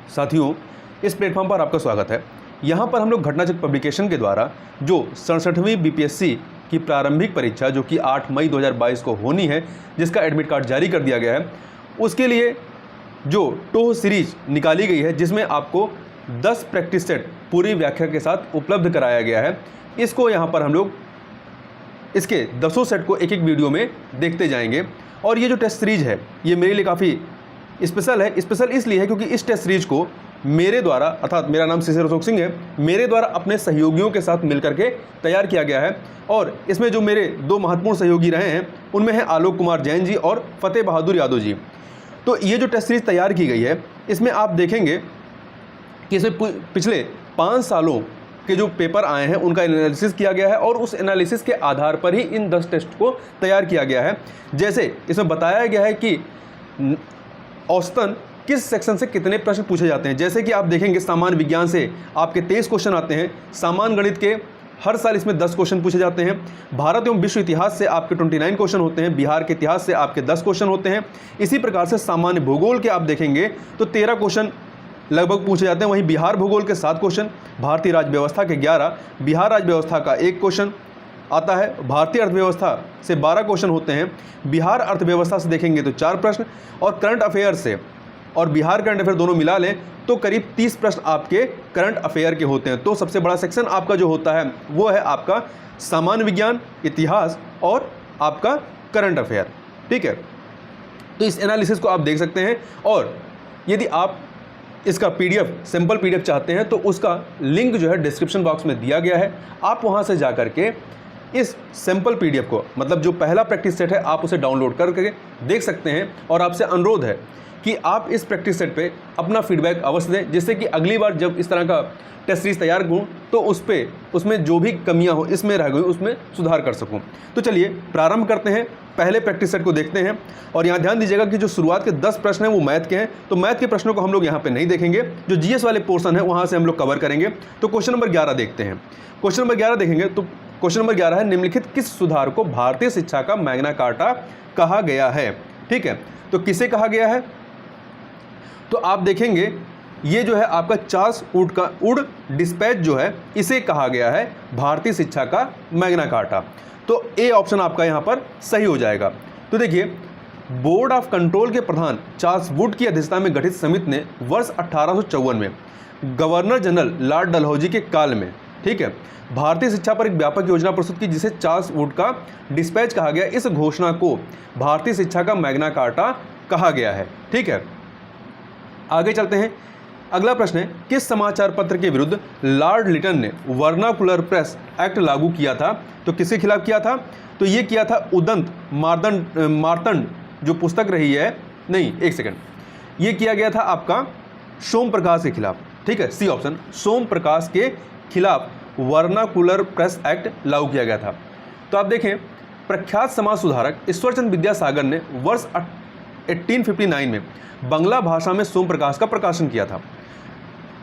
साथियों, इस प्लेटफॉर्म पर आपका स्वागत है। यहाँ पर हम लोग घटनाचक्र पब्लिकेशन के द्वारा जो 67वीं बीपीएससी की प्रारंभिक परीक्षा जो कि 8 मई 2022 को होनी है, जिसका एडमिट कार्ड जारी कर दिया गया है, उसके लिए जो टोह सीरीज निकाली गई है, जिसमें आपको 10 प्रैक्टिस सेट पूरी व्याख्या के साथ उपलब्ध कराया गया है। इसको यहाँ पर हम लोग इसके 10 सेट को एक एक वीडियो में देखते जाएंगे। और ये जो टेस्ट सीरीज है, ये मेरे लिए काफ़ी स्पेशल है। स्पेशल इसलिए है क्योंकि इस टेस्ट सीरीज को मेरे द्वारा, अर्थात मेरा नाम शिशिर अशोक सिंह है, मेरे द्वारा अपने सहयोगियों के साथ मिलकर के तैयार किया गया है। और इसमें जो मेरे 2 महत्वपूर्ण सहयोगी रहे हैं, उनमें हैं आलोक कुमार जैन जी और फतेह बहादुर यादव जी। तो ये जो टेस्ट सीरीज तैयार की गई है, इसमें आप देखेंगे कि इसमें पिछले 5 सालों के जो पेपर आए हैं उनका एनालिसिस किया गया है और उस एनालिसिस के आधार पर ही इन 10 टेस्ट को तैयार किया गया है। जैसे इसमें बताया गया है कि औसतन किस सेक्शन से कितने प्रश्न पूछे जाते हैं। जैसे कि आप देखेंगे सामान्य विज्ञान से आपके 23 क्वेश्चन आते हैं, सामान्य गणित के हर साल इसमें 10 क्वेश्चन पूछे जाते हैं, भारत एवं विश्व इतिहास से आपके 29 क्वेश्चन होते हैं, बिहार के इतिहास से आपके 10 क्वेश्चन होते हैं। इसी प्रकार से सामान्य भूगोल के आप देखेंगे तो 13 क्वेश्चन लगभग पूछे जाते हैं। वहीं बिहार भूगोल के 7 क्वेश्चन, भारतीय राज्य व्यवस्था के 11, बिहार राज्य व्यवस्था का 1 क्वेश्चन आता है, भारतीय अर्थव्यवस्था से 12 क्वेश्चन होते हैं, बिहार अर्थव्यवस्था से देखेंगे तो 4 प्रश्न, और करंट अफेयर से और बिहार करंट अफेयर दोनों मिला लें तो करीब 30 प्रश्न आपके करंट अफेयर के होते हैं। तो सबसे बड़ा सेक्शन आपका जो होता है वो है आपका सामान्य विज्ञान, इतिहास और आपका करंट अफेयर। ठीक है, तो इस एनालिसिस को आप देख सकते हैं। और यदि आप इसका पीडीएफ, सिंपल पीडीएफ चाहते हैं तो उसका लिंक जो है डिस्क्रिप्शन बॉक्स में दिया गया है। आप वहां से जा करके इस सिंपल पीडीएफ को, मतलब जो पहला प्रैक्टिस सेट है, आप उसे डाउनलोड करके देख सकते हैं। और आपसे अनुरोध है कि आप इस प्रैक्टिस सेट पे अपना फीडबैक अवश्य दें, जिससे कि अगली बार जब इस तरह का टेस्ट सीरीज तैयार करूँ तो उसमें जो भी कमियां हो, इसमें रह गई, उसमें सुधार कर सकूं। तो चलिए प्रारंभ करते हैं, पहले प्रैक्टिस सेट को देखते हैं। और यहाँ ध्यान दीजिएगा कि जो शुरुआत के 10 प्रश्न हैं वो मैथ के हैं, तो मैथ के प्रश्नों को हम लोग यहाँ पे नहीं देखेंगे। जो जीएस वाले पोर्शन है वहाँ से हम लोग कवर करेंगे। तो क्वेश्चन नंबर 11 देखते हैं। क्वेश्चन नंबर 11 देखेंगे तो क्वेश्चन नंबर 11 है, निम्नलिखित किस सुधार को भारतीय शिक्षा का मैग्ना कार्टा कहा गया है। ठीक है, तो किसे कहा गया है, तो आप देखेंगे ये जो है आपका चार्ल्स वुड का वुड डिस्पैच जो है, इसे कहा गया है भारतीय शिक्षा का मैग्ना कार्टा। तो ए ऑप्शन आपका यहाँ पर सही हो जाएगा। तो देखिए, बोर्ड ऑफ कंट्रोल के प्रधान चार्ल्स वुड की अध्यक्षता में गठित समिति ने वर्ष 1854 में गवर्नर जनरल लॉर्ड डलहौजी के काल में, ठीक है, भारतीय शिक्षा पर एक व्यापक योजना प्रस्तुत की, जिसे चार्ल्स वुड का डिस्पैच कहा गया। इस घोषणा को भारतीय शिक्षा का मैग्ना कार्टा कहा गया है। ठीक है, आगे चलते हैं। अगला प्रश्न है, किस समाचार पत्र के विरुद्ध लॉर्ड लिटन ने वर्नाकुलर प्रेस एक्ट लागू किया था। तो किसके खिलाफ किया था, तो ये किया था उदंत मार्तंड जो पुस्तक रही है, नहीं एक सेकंड, ये किया गया था आपका सोम प्रकाश के खिलाफ। ठीक है, सी ऑप्शन, सोम प्रकाश के खिलाफ वर्नाकुलर प्रेस एक्ट लागू किया गया था। तो आप देखें, प्रख्यात समाज सुधारक ईश्वरचंद्र विद्यासागर ने वर्ष 1859 में बांग्ला भाषा में सोम प्रकाश का प्रकाशन किया था।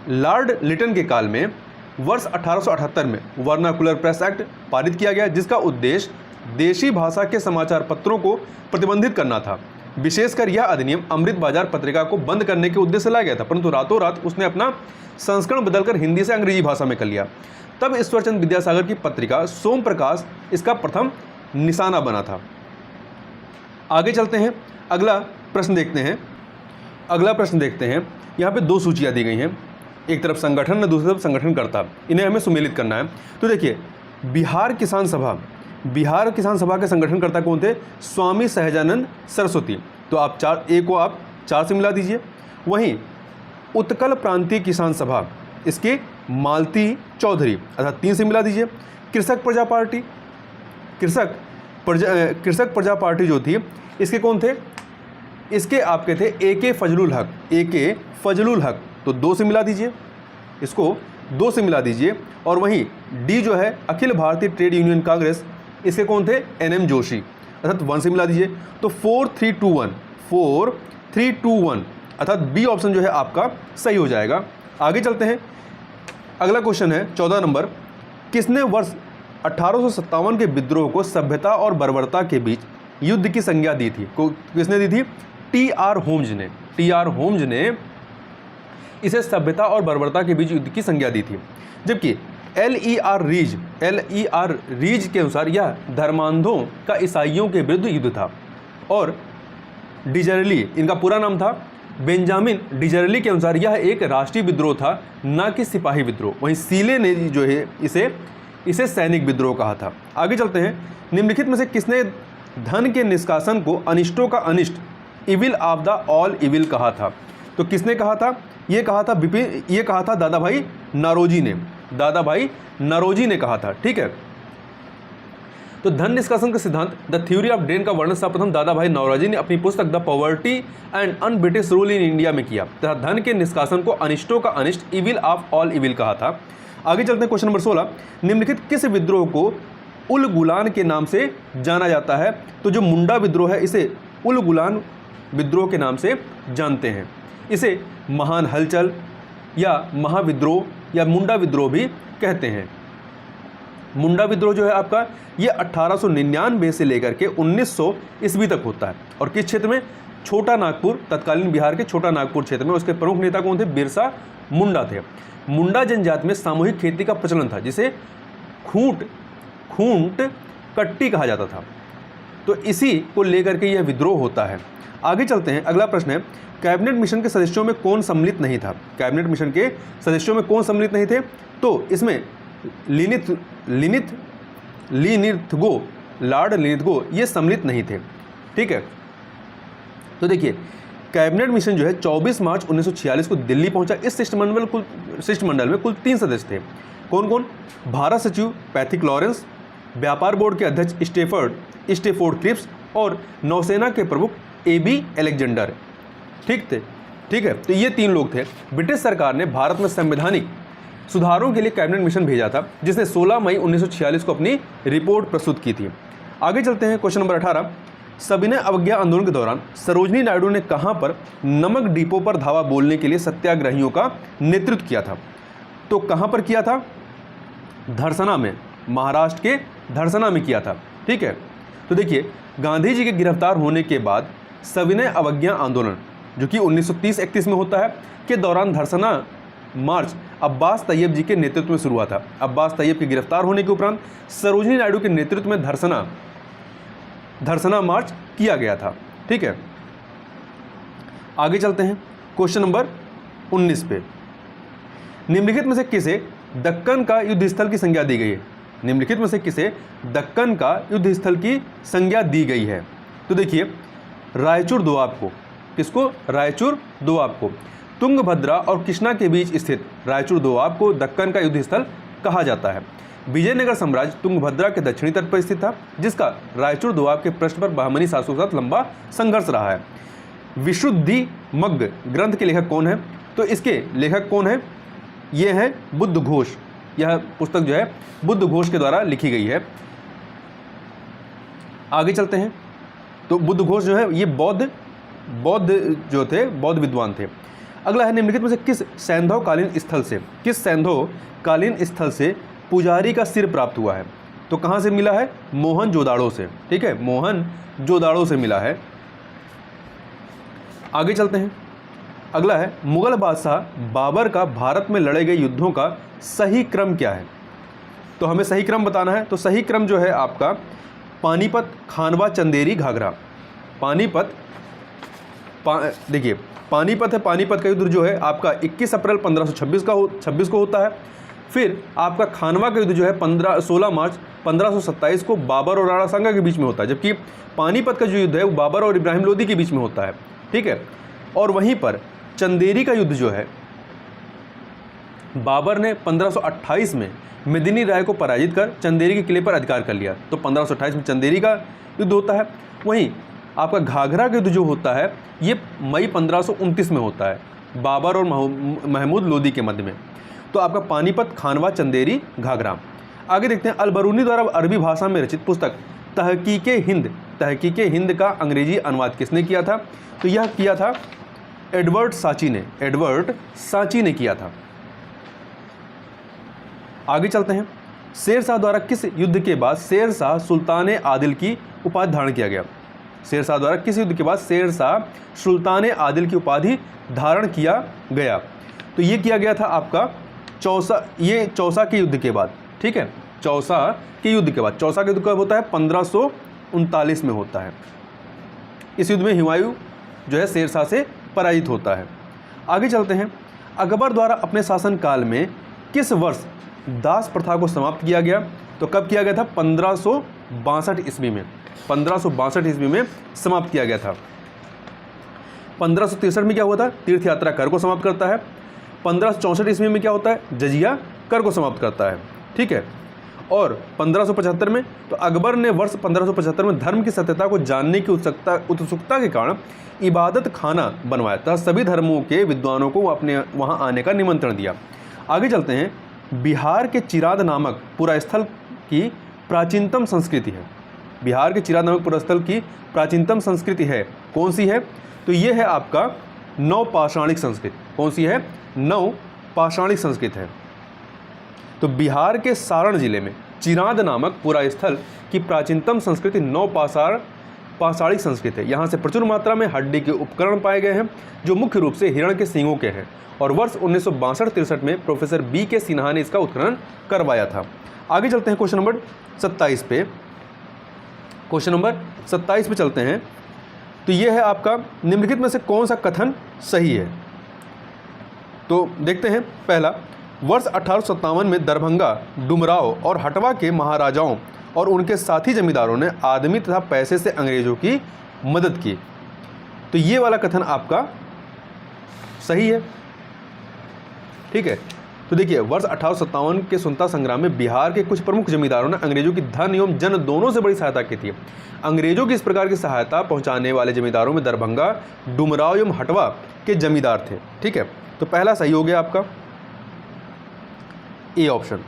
लॉर्ड लिटन के काल में वर्ष 1878 में वर्नाकुलर प्रेस एक्ट पारित किया गया, जिसका उद्देश्य देशी भाषा के समाचार पत्रों को प्रतिबंधित करना था। विशेषकर यह अधिनियम अमृत बाजार पत्रिका को बंद करने के उद्देश्य से लाया गया था, परंतु रातों रात उसने अपना संस्करण बदलकर हिंदी से अंग्रेजी भाषा में कर लिया। तब ईश्वरचंद्र विद्यासागर की पत्रिका सोम प्रकाश इसका प्रथम निशाना बना था। आगे चलते हैं, अगला प्रश्न देखते हैं। यहाँ पे 2 सूचियाँ दी गई हैं, एक तरफ संगठन और दूसरी तरफ संगठनकर्ता, इन्हें हमें सुमेलित करना है। तो देखिए, बिहार किसान सभा के संगठनकर्ता कौन थे, स्वामी सहजानंद सरस्वती। तो आप 4 को आप 4 से मिला दीजिए। वहीं उत्कल प्रांतीय किसान सभा, इसके मालती चौधरी, अर्थात 3 से मिला दीजिए। कृषक प्रजा पार्टी जो थी, इसके कौन थे, इसके आपके थे ए.के. फजलुल हक, तो 2 से मिला दीजिए, इसको 2 से मिला दीजिए। और वहीं डी जो है अखिल भारतीय ट्रेड यूनियन कांग्रेस, इसके कौन थे, एन.एम. जोशी, अर्थात 1 से मिला दीजिए। तो 4321 अर्थात बी ऑप्शन जो है आपका सही हो जाएगा। आगे चलते हैं, अगला क्वेश्चन है 14 नंबर, किसने वर्ष 1857 के विद्रोह को सभ्यता और बर्बरता के बीच युद्ध की संज्ञा दी थी। किसने दी थी, टी आर होम्स ने इसे सभ्यता और बर्बरता के बीच युद्ध की संज्ञा दी थी। जबकि एल.ई.आर. रीज के अनुसार यह धर्मांधों का ईसाइयों के विरुद्ध युद्ध था। और डिजरेली, इनका पूरा नाम था बेंजामिन डिजरेली के अनुसार यह एक राष्ट्रीय विद्रोह था, न कि सिपाही विद्रोह। वहीं सीले ने जो है इसे सैनिक विद्रोह कहा था। आगे चलते हैं। निम्नलिखित में से किसने धन के निष्कासन को अनिष्टों का अनिष्ट, evil of the all evil कहा था? तो किसने कहा था? ये कहा था दादा भाई नारोजी ने। दादा भाई नारोजी ने कहा था। ठीक है, तो धन निष्कासन का सिद्धांत द थ्योरी ऑफ ड्रेन का वर्णन सर्वप्रथम दादा भाई नारोजी ने अपनी पुस्तक the poverty and un British rule in India में किया तथा धन के निष्कासन को अनिष्टों का अनिष्ट, इविल ऑफ ऑल इविल कहा था। आगे चलते हैं क्वेश्चन नंबर 16। निम्नलिखित किस विद्रोह को उल गुलान के नाम से जाना जाता है? तो जो मुंडा विद्रोह है इसे उल गुलान विद्रोह के नाम से जानते हैं। इसे महान हलचल या महाविद्रोह या मुंडा विद्रोह भी कहते हैं। मुंडा विद्रोह जो है आपका ये 1899 से लेकर के 1900 ईस्वी तक होता है। और किस क्षेत्र में? छोटा नागपुर, तत्कालीन बिहार के छोटा नागपुर क्षेत्र में। उसके प्रमुख नेता कौन थे? बिरसा मुंडा थे। मुंडा जनजाति में सामूहिक खेती का प्रचलन था जिसे खूंट कट्टी कहा जाता था। तो इसी को लेकर के यह विद्रोह होता है। आगे चलते हैं। अगला प्रश्न है, कैबिनेट मिशन के सदस्यों में कौन सम्मिलित नहीं था? कैबिनेट मिशन के सदस्यों में कौन सम्मिलित नहीं थे? तो इसमें लॉर्ड लिनिथगो ये सम्मिलित नहीं थे। ठीक है, तो देखिए कैबिनेट मिशन जो है 24 मार्च 1946 को दिल्ली पहुंचा। इस शिष्टमंडल में कुल 3 सदस्य थे। कौन कौन? भारत सचिव पैथिक लॉरेंस, व्यापार बोर्ड के अध्यक्ष स्टेफोर्ड क्रिप्स और नौसेना के प्रमुख ए.बी. अलेक्जेंडर। ठीक है, तो ये 3 लोग थे। ब्रिटिश सरकार ने भारत में संवैधानिक सुधारों के लिए कैबिनेट मिशन भेजा था जिसने 16 मई 1946 को अपनी रिपोर्ट प्रस्तुत की थी। आगे चलते हैं क्वेश्चन नंबर 18। सविनय अवज्ञा आंदोलन के दौरान सरोजनी नायडू ने कहां पर नमक डिपो पर धावा बोलने के लिए सत्याग्रहियों का नेतृत्व किया था? तो कहां पर किया था? धरसना में, महाराष्ट्र के धरसना में किया था। ठीक है, तो देखिए गांधी जी के गिरफ्तार होने के बाद सविनय अवज्ञा आंदोलन जो कि 1930-31 में होता है के दौरान धरसना मार्च अब्बास तैयब जी के नेतृत्व में शुरू हुआ था। अब्बास तैयब के गिरफ्तार होने के उपरांत सरोजनी नायडू के नेतृत्व में धरसना मार्च किया गया था। ठीक है, आगे चलते हैं क्वेश्चन नंबर 19 पे। निम्नलिखित में से किसे दक्कन का युद्ध स्थल की संज्ञा दी गई है? निम्नलिखित में से किसे दक्कन का युद्ध स्थल की संज्ञा दी गई है? तो देखिए रायचूर दोआब को। किसको? रायचूर दोआब को। तुंगभद्रा और कृष्णा के बीच स्थित रायचूर दोआब को दक्कन का युद्ध स्थल कहा जाता है। विजयनगर साम्राज्य तुंगभद्रा के दक्षिणी तट पर स्थित था जिसका रायचूर दोआब के पृष्ठ पर बहमनी शासकों के साथ लंबा संघर्ष रहा है। विशुद्धिमग्ग ग्रंथ के लेखक कौन है? तो इसके लेखक कौन है? ये है बुद्ध घोष। यह पुस्तक जो है बुद्ध घोष के द्वारा लिखी गई है। आगे चलते हैं। तो बुद्ध घोष जो है ये बौद्ध विद्वान थे। अगला है निम्नलिखित में से किस सैंधवकालीन स्थल से पुजारी का सिर प्राप्त हुआ है? तो कहाँ से मिला है? मोहनजोदाड़ो से। ठीक है, मोहनजोदाड़ो से मिला है। आगे चलते हैं। अगला है मुगल बादशाह बाबर का भारत में लड़े गए युद्धों का सही क्रम क्या है? तो हमें सही क्रम बताना है। तो सही क्रम जो है आपका पानीपत, खानवा, चंदेरी, घाघरा। देखिए पानीपत है। पानीपत का युद्ध जो है आपका 21 अप्रैल 1526 को होता है। फिर आपका खानवा का युद्ध जो है 16 मार्च 1527 को बाबर और राणा सांगा के बीच में होता है। जबकि पानीपत का जो युद्ध है वो बाबर और इब्राहिम लोदी के बीच में होता है। ठीक है, और वहीं पर चंदेरी का युद्ध जो है बाबर ने 1528 में मेदिनी राय को पराजित कर चंदेरी के किले पर अधिकार कर लिया। तो 1528 में चंदेरी का युद्ध होता है। वहीं आपका घाघरा का युद्ध जो होता है ये मई 1529 में होता है बाबर और महमूद लोदी के मध्य में। तो आपका पानीपत, खानवा, चंदेरी, घाघरा। आगे देखते हैं। अलबरूनी द्वारा अरबी भाषा में रचित पुस्तक तहकीके हिंद का अंग्रेजी अनुवाद किसने किया था? तो यह किया था एडवर्ड साची ने किया था। आगे चलते हैं। शेरशाह द्वारा किस युद्ध के बाद शेरशाह सुल्तान आदिल की उपाधि धारण किया गया? शेरशाह द्वारा किस युद्ध के बाद शेरशाह सुल्तान आदिल की उपाधि धारण किया गया? तो ये किया गया था आपका चौसा के युद्ध के बाद, ठीक है, चौसा के युद्ध के बाद। चौसा के युद्ध कब होता है? 1539 में होता है। इस युद्ध में हुमायूं जो है शेरशाह से पराजित होता है। आगे चलते हैं, अकबर द्वारा अपने शासनकाल में किस वर्ष दास प्रथा को समाप्त किया गया? तो कब किया गया था? 1562 ईस्वी में। 1562 ईस्वी में समाप्त किया गया था। 1563 में क्या हुआ था? तीर्थ यात्रा कर को समाप्त करता है। 1564 ईस्वी में क्या होता है? जजिया कर को समाप्त करता है, ठीक है। और 1575 में तो अकबर ने वर्ष 1575 में धर्म की सत्यता को जानने की उत्सुकता के कारण इबादत खाना बनवाया था। सभी धर्मों के विद्वानों को अपने वहां आने का निमंत्रण दिया। आगे चलते हैं, बिहार के चिराद नामक पुरास्थल की प्राचीनतम संस्कृति है। बिहार के चिराद नामक पुरास्थल की प्राचीनतम संस्कृति है, कौन सी है? तो ये है आपका नवपाषाणिक संस्कृति। कौन सी है? नवपाषाणिक संस्कृति है। तो बिहार के सारण जिले में चिराद नामक पुरास्थल की प्राचीनतम संस्कृति नवपाषाणिक संस्कृति है। यहाँ से प्रचुर मात्रा में हड्डी के उपकरण पाए गए हैं जो मुख्य रूप से हिरण के सींगों के हैं, और वर्ष 1962-63 में प्रोफेसर B.K. सिन्हा ने इसका उत्खनन करवाया था। आगे चलते हैं क्वेश्चन नंबर 27 पे। क्वेश्चन नंबर 27 पे चलते हैं। तो यह है आपका, निम्नलिखित में से कौन सा कथन सही है? तो देखते हैं, पहला, वर्ष 1857 में दरभंगा, डुमराव और हटवा के महाराजाओं और उनके साथी जमींदारों ने आदमी तथा पैसे से अंग्रेजों की मदद की। तो ये वाला कथन आपका सही है, ठीक है। तो देखिए, वर्ष 1857 के स्वतंत्रता संग्राम में बिहार के कुछ प्रमुख जमींदारों ने अंग्रेजों की धन एवं जन दोनों से बड़ी सहायता की थी। अंग्रेजों की इस प्रकार की सहायता पहुंचाने वाले जमींदारों में दरभंगा, डुमराव एवं हटवा के जमींदार थे, ठीक है। तो पहला सही हो गया आपका ए ऑप्शन।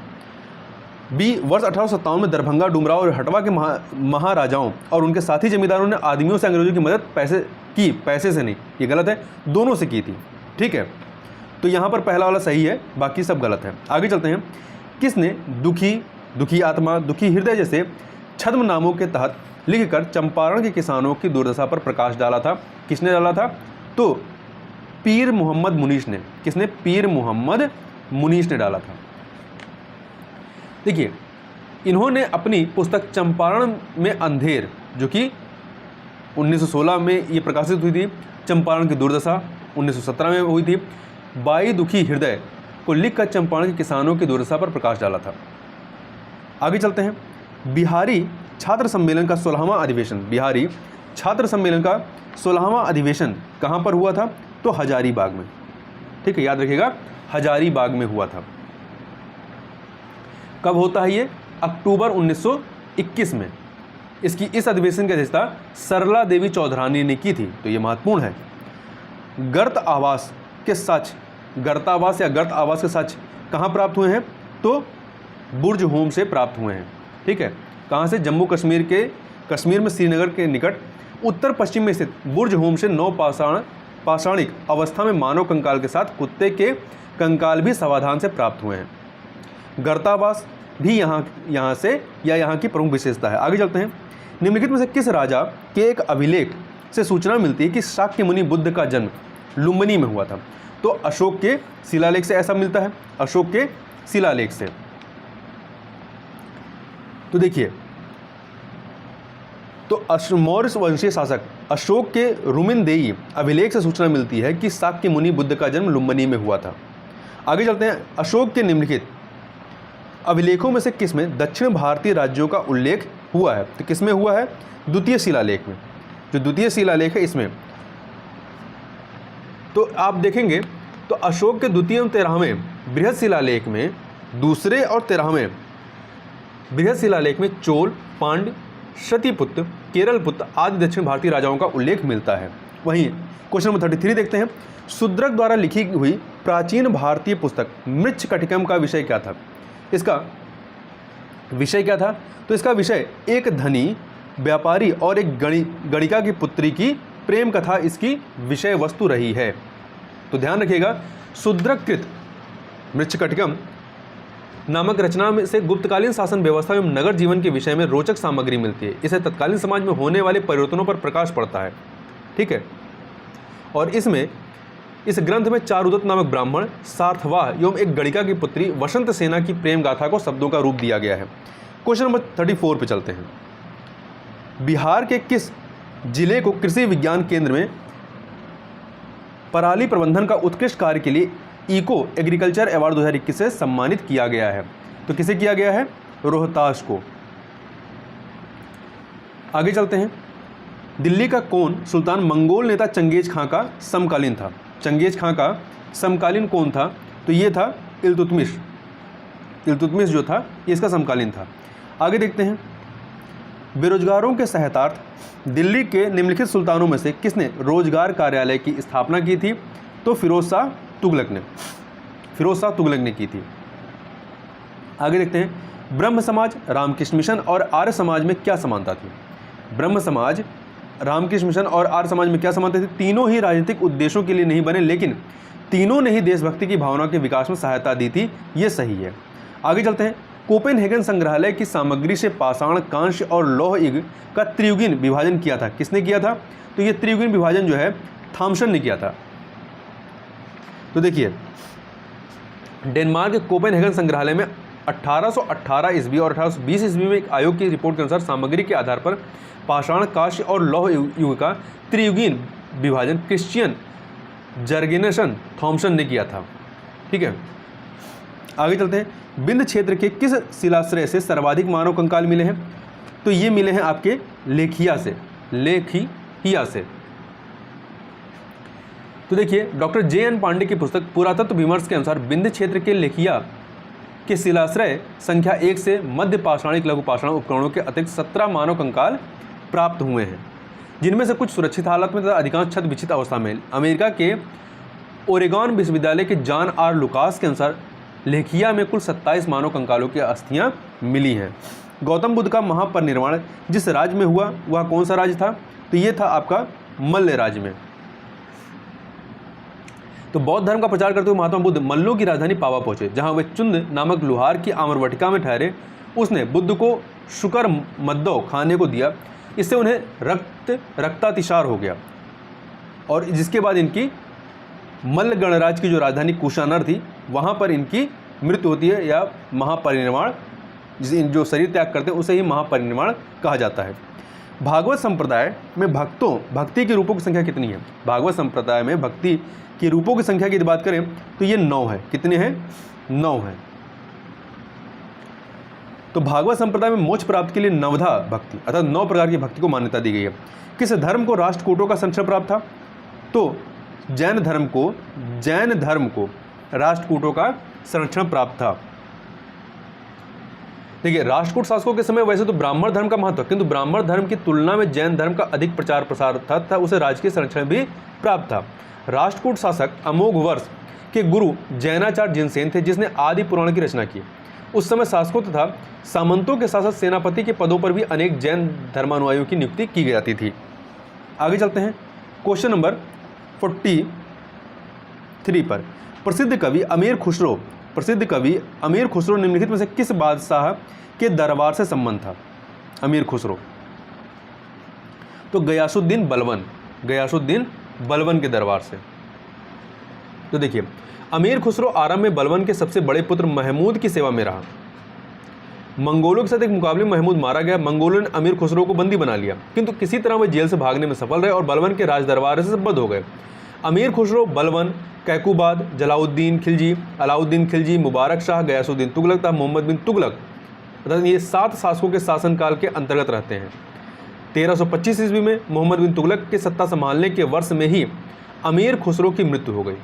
बी, वर्ष 1857 में दरभंगा, डुमराव और हटवा के महाराजाओं और उनके साथी जमींदारों ने आदमियों से अंग्रेजों की मदद पैसे से नहीं, ये गलत है, दोनों से की थी, ठीक है। तो यहाँ पर पहला वाला सही है, बाकी सब गलत है। आगे चलते हैं, किसने दुखी आत्मा, दुखी हृदय जैसे छद्म नामों के तहत लिखकर चंपारण के किसानों की दुर्दशा पर प्रकाश डाला था? किसने डाला था? तो पीर मोहम्मद मुनीश ने। किसने? पीर मोहम्मद मुनीश ने डाला था। देखिए, इन्होंने अपनी पुस्तक चंपारण में अंधेर, जो कि 1916 में ये प्रकाशित हुई थी, चंपारण की दुर्दशा 1917 में हुई थी, बाई दुखी हृदय को लिखकर चंपारण के किसानों की दुर्दशा पर प्रकाश डाला था। आगे चलते हैं, बिहारी छात्र सम्मेलन का 16वां अधिवेशन, बिहारी छात्र सम्मेलन का 16वां अधिवेशन कहाँ पर हुआ था? तो हजारीबाग में, ठीक है, याद रखिएगा, हजारीबाग में हुआ था। कब होता है ये? अक्टूबर 1921 में। इस अधिवेशन की अध्यक्षता सरला देवी चौधरानी ने की थी, तो ये महत्वपूर्ण है। गर्तावास के गर्त आवास के साक्ष्य कहाँ प्राप्त हुए हैं? तो बुर्ज होम से प्राप्त हुए हैं, ठीक है। कहाँ से? जम्मू कश्मीर में श्रीनगर के निकट उत्तर पश्चिम में स्थित बुर्ज होम से पाषाणिक अवस्था में मानव कंकाल के साथ कुत्ते के कंकाल भी सावधान से प्राप्त हुए हैं। गर्तावास भी यहाँ से या यहाँ की प्रमुख विशेषता है। आगे चलते हैं, निम्नलिखित में से किस राजा के एक अभिलेख से सूचना मिलती है कि शाक्य मुनि बुद्ध का जन्म लुम्बिनी में हुआ था? तो अशोक के शिलालेख से ऐसा मिलता है, अशोक के शिलालेख से। तो देखिए, तो मौर्य वंशीय शासक अशोक के रुमिनदेई अभिलेख से सूचना मिलती है कि शाक्य मुनि बुद्ध का जन्म लुम्बिनी में हुआ था। आगे चलते हैं, अशोक के निम्नलिखित अभिलेखों में से किसमें दक्षिण भारतीय राज्यों का उल्लेख हुआ है? तो किसमें हुआ है? द्वितीय शिलालेख में। जो द्वितीय शिलालेख है इसमें तो आप देखेंगे, तो अशोक के द्वितीय एवं 13वें बृहद शिलालेख में, दूसरे और 13वें बृहद शिलालेख में चोल, पांड्य, शतिपुत्र, केरलपुत्र आदि दक्षिण भारतीय राजाओं का उल्लेख मिलता है। वहीं क्वेश्चन नंबर 33 देखते हैं, शूद्रक द्वारा लिखी हुई प्राचीन भारतीय पुस्तक मृच्छकटिकम का विषय क्या था? इसका विषय क्या था? तो इसका विषय एक धनी व्यापारी और एक गणिका की पुत्री की प्रेम कथा इसकी विषय वस्तु रही है। तो ध्यान रखिएगा, शूद्रकृत मृच्छकटिकम नामक रचना में से गुप्तकालीन शासन व्यवस्था एवं नगर जीवन के विषय में रोचक सामग्री मिलती है। इसे तत्कालीन समाज में होने वाले परिवर्तनों पर प्रकाश पड़ता है, ठीक है। और इसमें इस ग्रंथ में चारुदत्त नामक ब्राह्मण, सार्थवाह एवं एक गणिका की पुत्री वसंत सेना की प्रेम गाथा को शब्दों का रूप दिया गया है। क्वेश्चन नंबर 34 पे चलते हैं। बिहार के किस जिले को कृषि विज्ञान केंद्र में पराली प्रबंधन का उत्कृष्ट कार्य के लिए इको एग्रीकल्चर अवार्ड 2021 से सम्मानित किया गया है? तो किसे किया गया है? रोहतास को। आगे चलते हैं। दिल्ली का कौन सुल्तान मंगोल नेता चंगेज खां का समकालीन था? चंगेज खां का समकालीन कौन था? तो ये था इल्तुतमिश। इल्तुतमिश जो था ये इसका समकालीन था। आगे देखते हैं। बेरोजगारों के सहायतार्थ दिल्ली के निम्नलिखित सुल्तानों में से किसने रोजगार कार्यालय की स्थापना की थी? तो फिरोज शाह तुगलक ने। फिरोज शाह तुगलक ने की थी। आगे देखते हैं। ब्रह्म समाज, रामकृष्ण मिशन और आर्य समाज में क्या समानता थी? ब्रह्म समाज, रामकृष्ण मिशन और आर्य समाज में क्या समानता थी? तीनों ही राजनीतिक उद्देश्यों के लिए नहीं बने, लेकिन तीनों ने ही देशभक्ति की भावना के विकास में सहायता दी थी। ये सही है। आगे चलते हैं। कोपेनहेगन संग्रहालय की सामग्री से पाषाण, कांस्य और लौह युग का त्रियुगीन विभाजन किया था। किसने किया था? तो ये त्रियुगीन विभाजन जो है थॉमसन ने किया था। तो देखिए, डेनमार्क के कोपेनहेगन संग्रहालय में 1818 ईस्वी और 1820 ईस्वी में एक आयोग की रिपोर्ट के अनुसार सामग्री के आधार पर पाषाण, कांस्य और लौह युग का त्रियुगीन विभाजन क्रिश्चियन जर्गेनसन थॉमसन ने किया था। ठीक है, आगे चलते हैं। विंध्य क्षेत्र के किस शिलाश्रय से सर्वाधिक मानव कंकाल मिले हैं? तो ये मिले हैं आपके लेखिया से। लेखिया से। तो देखिए, डॉक्टर जे.एन. पांडे की पुस्तक पुरातत्व विमर्श के अनुसार विंध्य क्षेत्र के लेखिया के शिलाश्रय संख्या 1 से मध्य पाषाणिक लघु पाषाण उपकरणों के अतिरिक्त 17 मानव कंकाल प्राप्त हुए हैं, जिनमें से कुछ सुरक्षित हालत में तथा अधिकांश छत विक्षित अवस्था में। अमेरिका के ओरेगॉन विश्वविद्यालय के जॉन आर लुकास के अनुसार लेखिया में कुल 27 मानव कंकालों की अस्थियां मिली हैं। गौतम बुद्ध का महापरिनिर्वाण जिस राज्य में हुआ वह कौन सा राज्य था? तो ये था आपका मल्ल राज्य में। तो बौद्ध धर्म का प्रचार करते हुए महात्मा बुद्ध मल्लों की राजधानी पावा पहुंचे, जहां वे चुंद नामक लुहार की आम्रवटिका में ठहरे। उसने बुद्ध को शुकर मद्दो खाने को दिया। इससे उन्हें रक्तातिसार हो गया और जिसके बाद इनकी मल्ल गणराज्य की जो राजधानी कुशानर थी वहाँ पर इनकी मृत्यु होती है, या महापरिनिर्वाण, जो शरीर त्याग करते हैं उसे ही महापरिनिर्वाण कहा जाता है। भागवत संप्रदाय में भक्ति के रूपों की संख्या कितनी है? भागवत संप्रदाय में भक्ति के रूपों की संख्या की बात करें तो ये 9 है। कितने हैं? 9 है। तो भागवत संप्रदाय में मोक्ष प्राप्ति के लिए नवधा भक्ति अर्थात 9 प्रकार की भक्ति को मान्यता दी गई है। किस धर्म को राष्ट्रकूटों का संरक्षण प्राप्त था? तो जैन धर्म को राष्ट्रकूटों का संरक्षण प्राप्त था। देखिए, राष्ट्रकूट शासकों के समय वैसे तो ब्राह्मण धर्म का महत्व, किंतु ब्राह्मण धर्म की तुलना में जैन धर्म का अधिक प्रचार प्रसार था उसे राजकीय संरक्षण भी प्राप्त था। राष्ट्रकूट शासक अमोघ वर्ष के गुरु जैनाचार्य जिनसेन थे, जिसने आदि पुराण की रचना की। उस समय शासकों तथा सामंतों के साथ साथ सेनापति के पदों पर भी अनेक जैन धर्मानुयायियों की नियुक्ति की जाती थी। आगे चलते हैं। क्वेश्चन नंबर 43 पर। प्रसिद्ध कवि अमीर खुसरो निम्नलिखित में से किस बादशाह के दरबार से संबंध था? अमीर खुसरो तो गयासुद्दीन बलवन के दरबार से। तो देखिए, अमीर खुसरो आरंभ में बलवन के सबसे बड़े पुत्र महमूद की सेवा में रहा। मंगोलों के साथ एक मुकाबले में महमूद मारा गया। मंगोलों ने अमीर खुसरो को बंदी बना लिया, किंतु किसी तरह वे जेल से भागने में सफल रहे और बलवन के राज दरबार से बद्ध हो गए। अमीर खुसरो बलवन, कैकुबाद, जलाउद्दीन खिलजी, मुबारक शाह, गयासुद्दीन तुगलक तथा मोहम्मद बिन तुगलक अर्थात ये 7 शासकों के शासनकाल के अंतर्गत रहते हैं। 1325 ईस्वी में मोहम्मद बिन तुगलक के सत्ता संभालने के वर्ष में ही अमीर खुसरो की मृत्यु हो गई।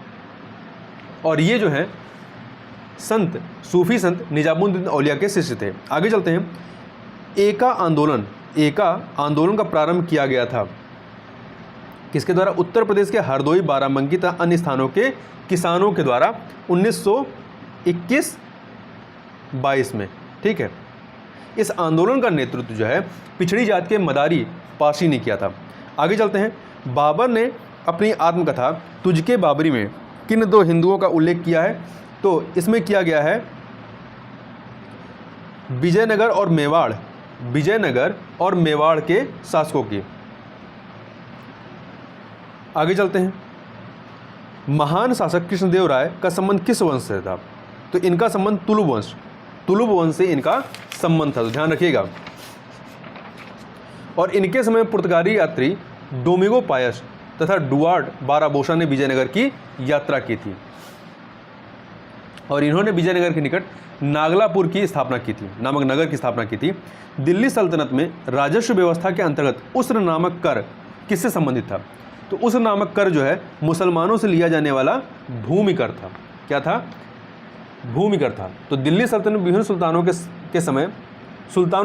और ये जो है सूफी संत निजामुद्दीन औलिया के शिष्य थे। आगे चलते हैं। एका आंदोलन का प्रारंभ किया गया था किसके द्वारा? उत्तर प्रदेश के हरदोई, बाराबंकी तथा अन्य स्थानों के किसानों के द्वारा 1921-22 में। ठीक है, इस आंदोलन का नेतृत्व जो है पिछड़ी जात के मदारी पारसी ने किया था। आगे चलते हैं। बाबर ने अपनी आत्मकथा तुझके बाबरी में किन 2 हिंदुओं का उल्लेख किया है? तो इसमें किया गया है विजयनगर और मेवाड़ के शासकों की। आगे चलते हैं। महान शासक कृष्णदेव राय का संबंध किस वंश से था? तो इनका संबंध तुलुब वंश से इनका संबंध था, तो ध्यान रखिएगा। और इनके समय पुर्तगाली यात्री डोमिंगो पायस तथा डुआर्ड बाराबोसा ने विजयनगर की यात्रा की थी और इन्होंने विजयनगर के निकट नागलापुर की स्थापना की थी, नामक नगर की स्थापना की थी। दिल्ली सल्तनत में राजस्व व्यवस्था के अंतर्गत उस्र नामक कर किससे संबंधित था? तो उस्र नामक कर जो है मुसलमानों से लिया जाने वाला भूमि कर था। क्या था? भूमि कर था। तो दिल्ली सल्तनत में विभिन्न सुल्तानों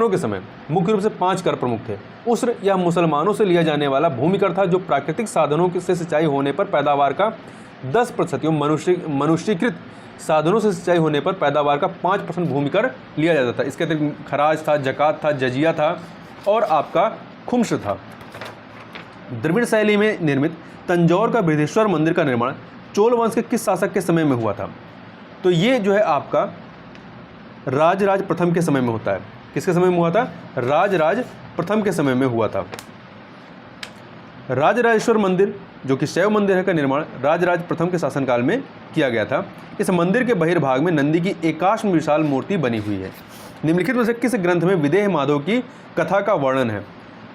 के समय मुख्य रूप से 5 कर प्रमुख थे। उस्र यह मुसलमानों से लिया जाने वाला भूमि कर था, जो प्राकृतिक साधनों से सिंचाई होने पर पैदावार का 10% एवं मनुष्यकृत साधनों से सिंचाई होने पर पैदावार का 5% भूमि कर लिया जाता था। इसके अतिरिक्त खराज था, जकात था, जजिया था और आपका खुम्स था। द्रविड़ शैली में निर्मित तंजौर का बृहदेश्वर मंदिर का निर्माण चोल वंश के किस शासक के समय में हुआ था? तो ये जो है आपका राजराज प्रथम के समय में होता है। किसके समय में हुआ था? राजराज प्रथम के समय में हुआ था। राजराजेश्वर मंदिर जो कि शैव मंदिर है का निर्माण राजराज प्रथम के शासनकाल में किया गया था। इस मंदिर के बहिर्भाग में नंदी की एकाश्म विशाल मूर्ति बनी हुई है। निम्नलिखित में से किस ग्रंथ में विदेह माधव की कथा का वर्णन है?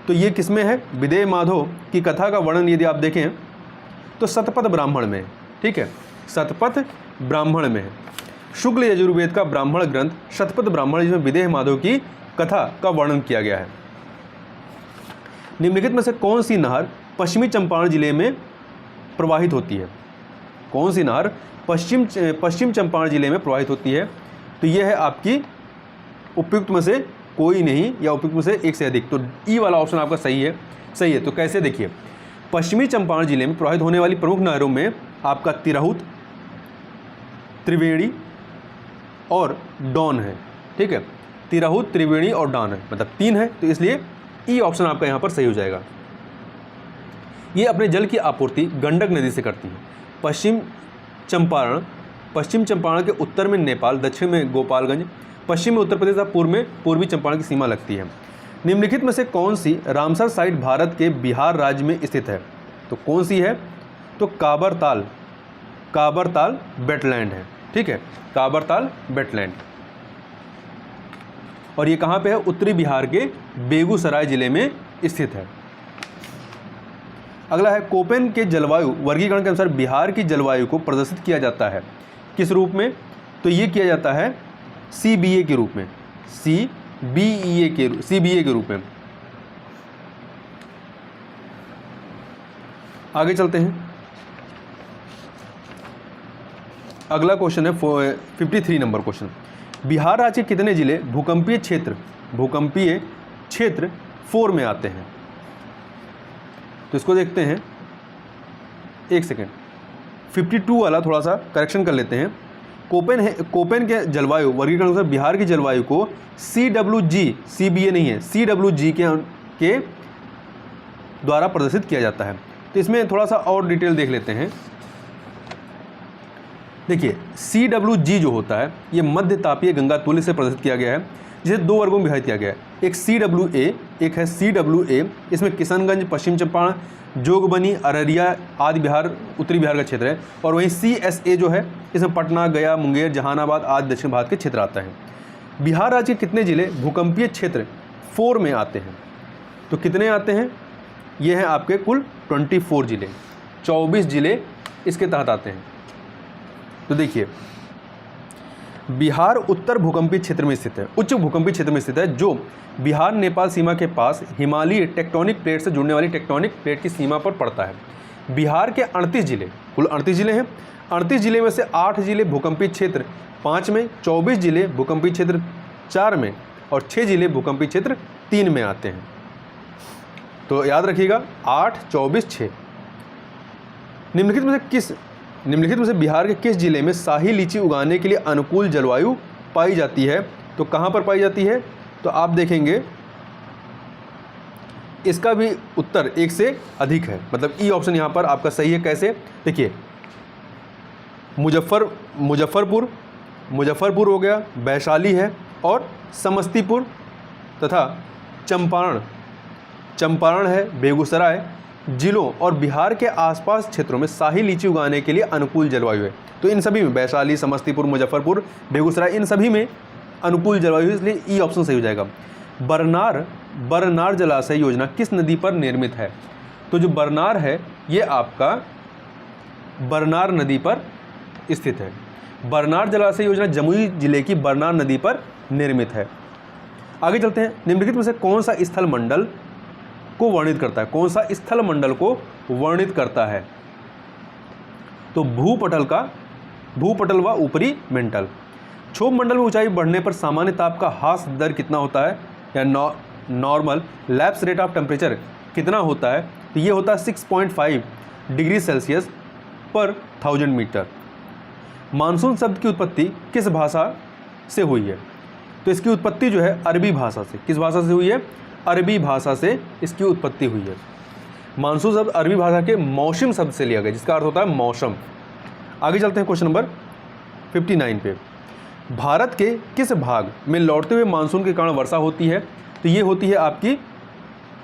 तो ये किसमें है? विदेह माधव की कथा का वर्णन यदि आप देखें तो शतपथ ब्राह्मण में है। ठीक है, शतपथ ब्राह्मण में है। शुक्ल यजुर्वेद का ब्राह्मण ग्रंथ शतपथ ब्राह्मण, जिसमें विदेह माधव की कथा का वर्णन किया गया है। निम्नलिखित में से कौन सी नहर पश्चिमी चंपारण जिले में प्रवाहित होती है? कौन सी नहर पश्चिम चंपारण जिले में प्रवाहित होती है? तो यह है आपकी उपयुक्त में से कोई नहीं या उपयुक्त में से एक से अधिक। तो ई वाला ऑप्शन आपका सही है। तो कैसे देखिए, पश्चिमी चंपारण जिले में प्रवाहित होने वाली प्रमुख नहरों में आपका तिरहुत, त्रिवेणी और डॉन है। ठीक है, तिरहुत, त्रिवेणी और डॉन है, मतलब 3 है, तो इसलिए ई ऑप्शन आपका यहाँ पर सही हो जाएगा। ये अपने जल की आपूर्ति गंडक नदी से करती है। पश्चिम चंपारण के उत्तर में नेपाल, दक्षिण में गोपालगंज, पश्चिम में उत्तर प्रदेश तथा पूर्व में पूर्वी चंपारण की सीमा लगती है। निम्नलिखित में से कौन सी रामसर साइट भारत के बिहार राज्य में स्थित है? तो कौन सी है? तो काबरताल वेटलैंड है। ठीक है, काबरताल वेटलैंड। और ये कहाँ पे है? उत्तरी बिहार के बेगूसराय जिले में स्थित है। अगला है, कोपेन के जलवायु वर्गीकरण के अनुसार बिहार की जलवायु को प्रदर्शित किया जाता है किस रूप में? तो ये किया जाता है CBA के रूप में, CBA के रूप में। आगे चलते हैं। अगला क्वेश्चन है 53 नंबर क्वेश्चन। बिहार राज्य के कितने जिले भूकंपीय क्षेत्र 4 में आते हैं? तो इसको देखते हैं, एक सेकेंड, 52 वाला थोड़ा सा करेक्शन कर लेते हैं। कोपेन के जलवायु वर्गीकरण अनुसार बिहार की जलवायु को CWG, CBA नहीं है, CWG के द्वारा प्रदर्शित किया जाता है। तो इसमें थोड़ा सा और डिटेल देख लेते हैं। देखिए, CWG जो होता है ये मध्य तापीय गंगा तुल्य से प्रदर्शित किया गया है, जिसे 2 वर्गों में विभाजित किया गया है। एक CWA, एक है CWA। इसमें किशनगंज, पश्चिम चंपारण, जोगबनी, अररिया आदि बिहार, उत्तरी बिहार का क्षेत्र है। और वहीं CSA जो है इसमें पटना, गया, मुंगेर, जहानाबाद आदि दक्षिण भारत के क्षेत्र आता है। बिहार राज्य के कितने जिले भूकंपीय क्षेत्र 4 में आते हैं? तो कितने आते हैं? ये हैं आपके कुल 24 जिले, 24 जिले इसके तहत आते हैं। तो देखिए, बिहार उत्तर भूकंपीय क्षेत्र में स्थित है, उच्च भूकंपीय क्षेत्र में स्थित है, जो बिहार नेपाल सीमा के पास हिमालयी टेक्टोनिक प्लेट से जुड़ने वाली टेक्टोनिक प्लेट की सीमा पर पड़ता है। बिहार के 38 जिले, कुल 38 जिले हैं। 38 जिले में से 8 जिले भूकंपीय क्षेत्र 5 में, 24 जिले भूकंपीय क्षेत्र 4 में और 6 जिले भूकंपीय क्षेत्र 3 में आते हैं। तो याद रखिएगा 8, 24, 6। निम्नलिखित में से बिहार के किस जिले में शाही लीची उगाने के लिए अनुकूल जलवायु पाई जाती है? तो कहाँ पर पाई जाती है? तो आप देखेंगे इसका भी उत्तर 1 से अधिक है, मतलब ई ऑप्शन यहाँ पर आपका सही है। कैसे? देखिए, मुजफ्फरपुर हो गया, वैशाली है और समस्तीपुर तथा चंपारण है, बेगूसराय, जिलों और बिहार के आसपास क्षेत्रों में शाही लीची उगाने के लिए अनुकूल जलवायु है। तो इन सभी में वैशाली, समस्तीपुर, मुजफ्फरपुर, बेगूसराय, इन सभी में अनुकूल जलवायु है, इसलिए ई ऑप्शन सही हो जाएगा। बरनार जलाशय योजना किस नदी पर निर्मित है? तो जो बरनार है ये आपका बरनार नदी पर स्थित है। बरनार जलाशय योजना जमुई जिले की बरनार नदी पर निर्मित है। आगे चलते हैं। निम्नलिखित में से कौन सा स्थल मंडल को वर्णित करता है? कौन सा स्थल मंडल को वर्णित करता है? तो भूपटल व ऊपरी मेंटल। क्षोभ मंडल में ऊंचाई बढ़ने पर सामान्य ताप का ह्रास दर कितना होता है, या normal lapse rate of temperature कितना होता है? तो ये होता है 6.5 डिग्री सेल्सियस पर 1000 मीटर। मानसून शब्द की उत्पत्ति किस भाषा से हुई है? तो इसकी उत्पत्ति जो है अरबी भाषा से। किस भाषा से हुई है? अरबी भाषा से इसकी उत्पत्ति हुई है। मानसून शब्द अरबी भाषा के मौसम शब्द से लिया गया, जिसका अर्थ होता है मौसम। आगे चलते हैं क्वेश्चन नंबर 59 पे। भारत के किस भाग में लौटते हुए मानसून के कारण वर्षा होती है? तो ये होती है आपकी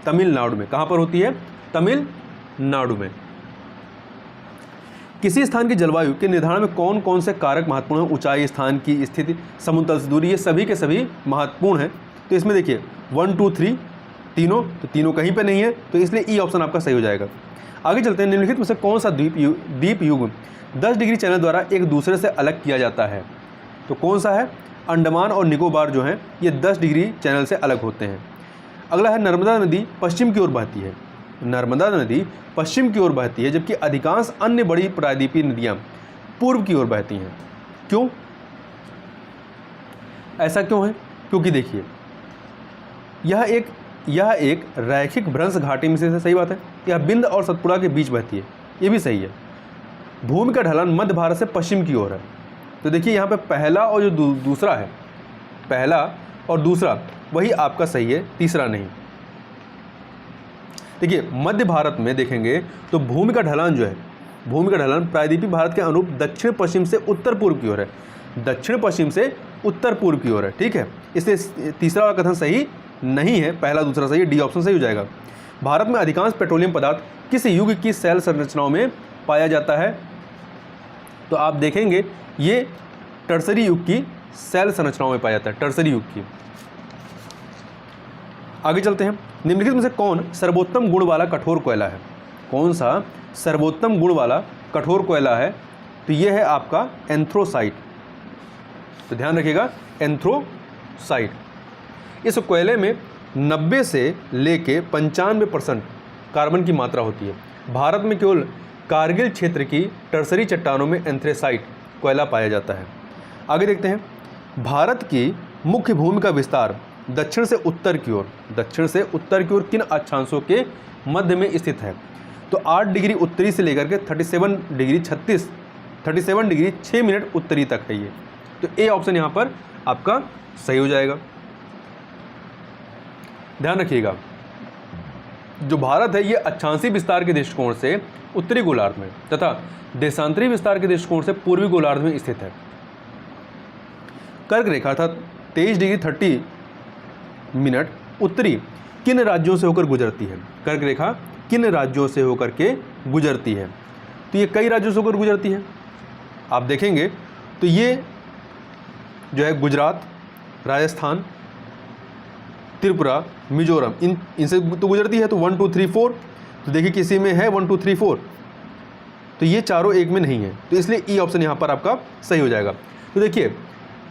तमिलनाडु में। कहाँ पर होती है? तमिलनाडु में। किसी स्थान की जलवायु के निर्धारण में कौन कौन से कारक महत्वपूर्ण हैं? ऊंचाई, स्थान की स्थिति, समुद्र तल से दूरी, ये सभी के सभी महत्वपूर्ण हैं। तो इसमें देखिए 1, 2, 3 तीनों, तो तीनों कहीं पे नहीं है, तो इसलिए ई ऑप्शन आपका सही हो जाएगा। आगे चलते हैं। निम्नलिखित में से कौन सा द्वीप युग 10 डिग्री चैनल द्वारा एक दूसरे से अलग किया जाता है? तो कौन सा है? अंडमान और निकोबार जो हैं ये 10 डिग्री चैनल से अलग होते हैं। अगला है नर्मदा नदी पश्चिम की ओर बहती है। नर्मदा नदी पश्चिम की ओर बहती है, जबकि अधिकांश अन्य बड़ी प्रायद्वीपीय नदियाँ पूर्व की ओर बहती हैं। क्यों? ऐसा क्यों है? क्योंकि देखिए यह एक रैखिक भ्रंश घाटी में से, सही बात है। यह बिंद और सतपुड़ा के बीच बहती है, ये भी सही है। भूमि का ढलान मध्य भारत से पश्चिम की ओर है। तो देखिए यहाँ पे पहला और जो दूसरा है, पहला और दूसरा वही आपका सही है, तीसरा नहीं। देखिए मध्य भारत में देखेंगे तो भूमि का ढलान जो है, भूमि का ढलान प्रायद्वीपीय भारत के अनुरूप दक्षिण पश्चिम से उत्तर पूर्व की ओर है। दक्षिण पश्चिम से उत्तर पूर्व की ओर है, ठीक है। इसलिए तीसरा वाला कथन सही नहीं है, पहला दूसरा सही है, डी ऑप्शन सही हो जाएगा। भारत में अधिकांश पेट्रोलियम पदार्थ किस युग की सेल संरचनाओं में पाया जाता है? तो आप देखेंगे ये टर्सरी युग की सेल संरचनाओं में पाया जाता है, टर्सरी युग की। आगे चलते हैं। निम्नलिखित में से कौन सर्वोत्तम गुण वाला कठोर कोयला है? कौन सा सर्वोत्तम गुण वाला कठोर कोयला है? तो ये है आपका एंथ्रोसाइट। तो ध्यान रखिएगा, एंथ्रोसाइट। इस कोयले में 90 से लेके 95% कार्बन की मात्रा होती है। भारत में केवल कारगिल क्षेत्र की टर्सरी चट्टानों में एंथ्रेसाइट कोयला पाया जाता है। आगे देखते हैं। भारत की मुख्य भूमि का विस्तार दक्षिण से उत्तर की ओर, दक्षिण से उत्तर की ओर किन अक्षांशों के मध्य में स्थित है? तो 8 डिग्री उत्तरी से लेकर के 37 डिग्री 6 मिनट उत्तरी तक है ये। तो ए ऑप्शन यहाँ पर आपका सही हो जाएगा। ध्यान रखिएगा, जो भारत है ये अक्षांशीय विस्तार के दृष्टिकोण से उत्तरी गोलार्ध में तथा देशांतरी विस्तार के दृष्टिकोण से पूर्वी गोलार्ध में स्थित है। कर्क रेखा अर्थात 23 डिग्री 30 मिनट उत्तरी किन राज्यों से होकर गुजरती है? कर्क रेखा किन राज्यों से होकर के गुजरती है? तो ये कई राज्यों से होकर गुजरती है। आप देखेंगे तो ये जो है गुजरात, राजस्थान, त्रिपुरा, मिजोरम, इनसे तो गुजरती है। तो 1, 2, 3, 4, तो देखिए किसी में है 1, 2, 3, 4, तो ये चारों एक में नहीं है, तो इसलिए ई ऑप्शन यहाँ पर आपका सही हो जाएगा। तो देखिए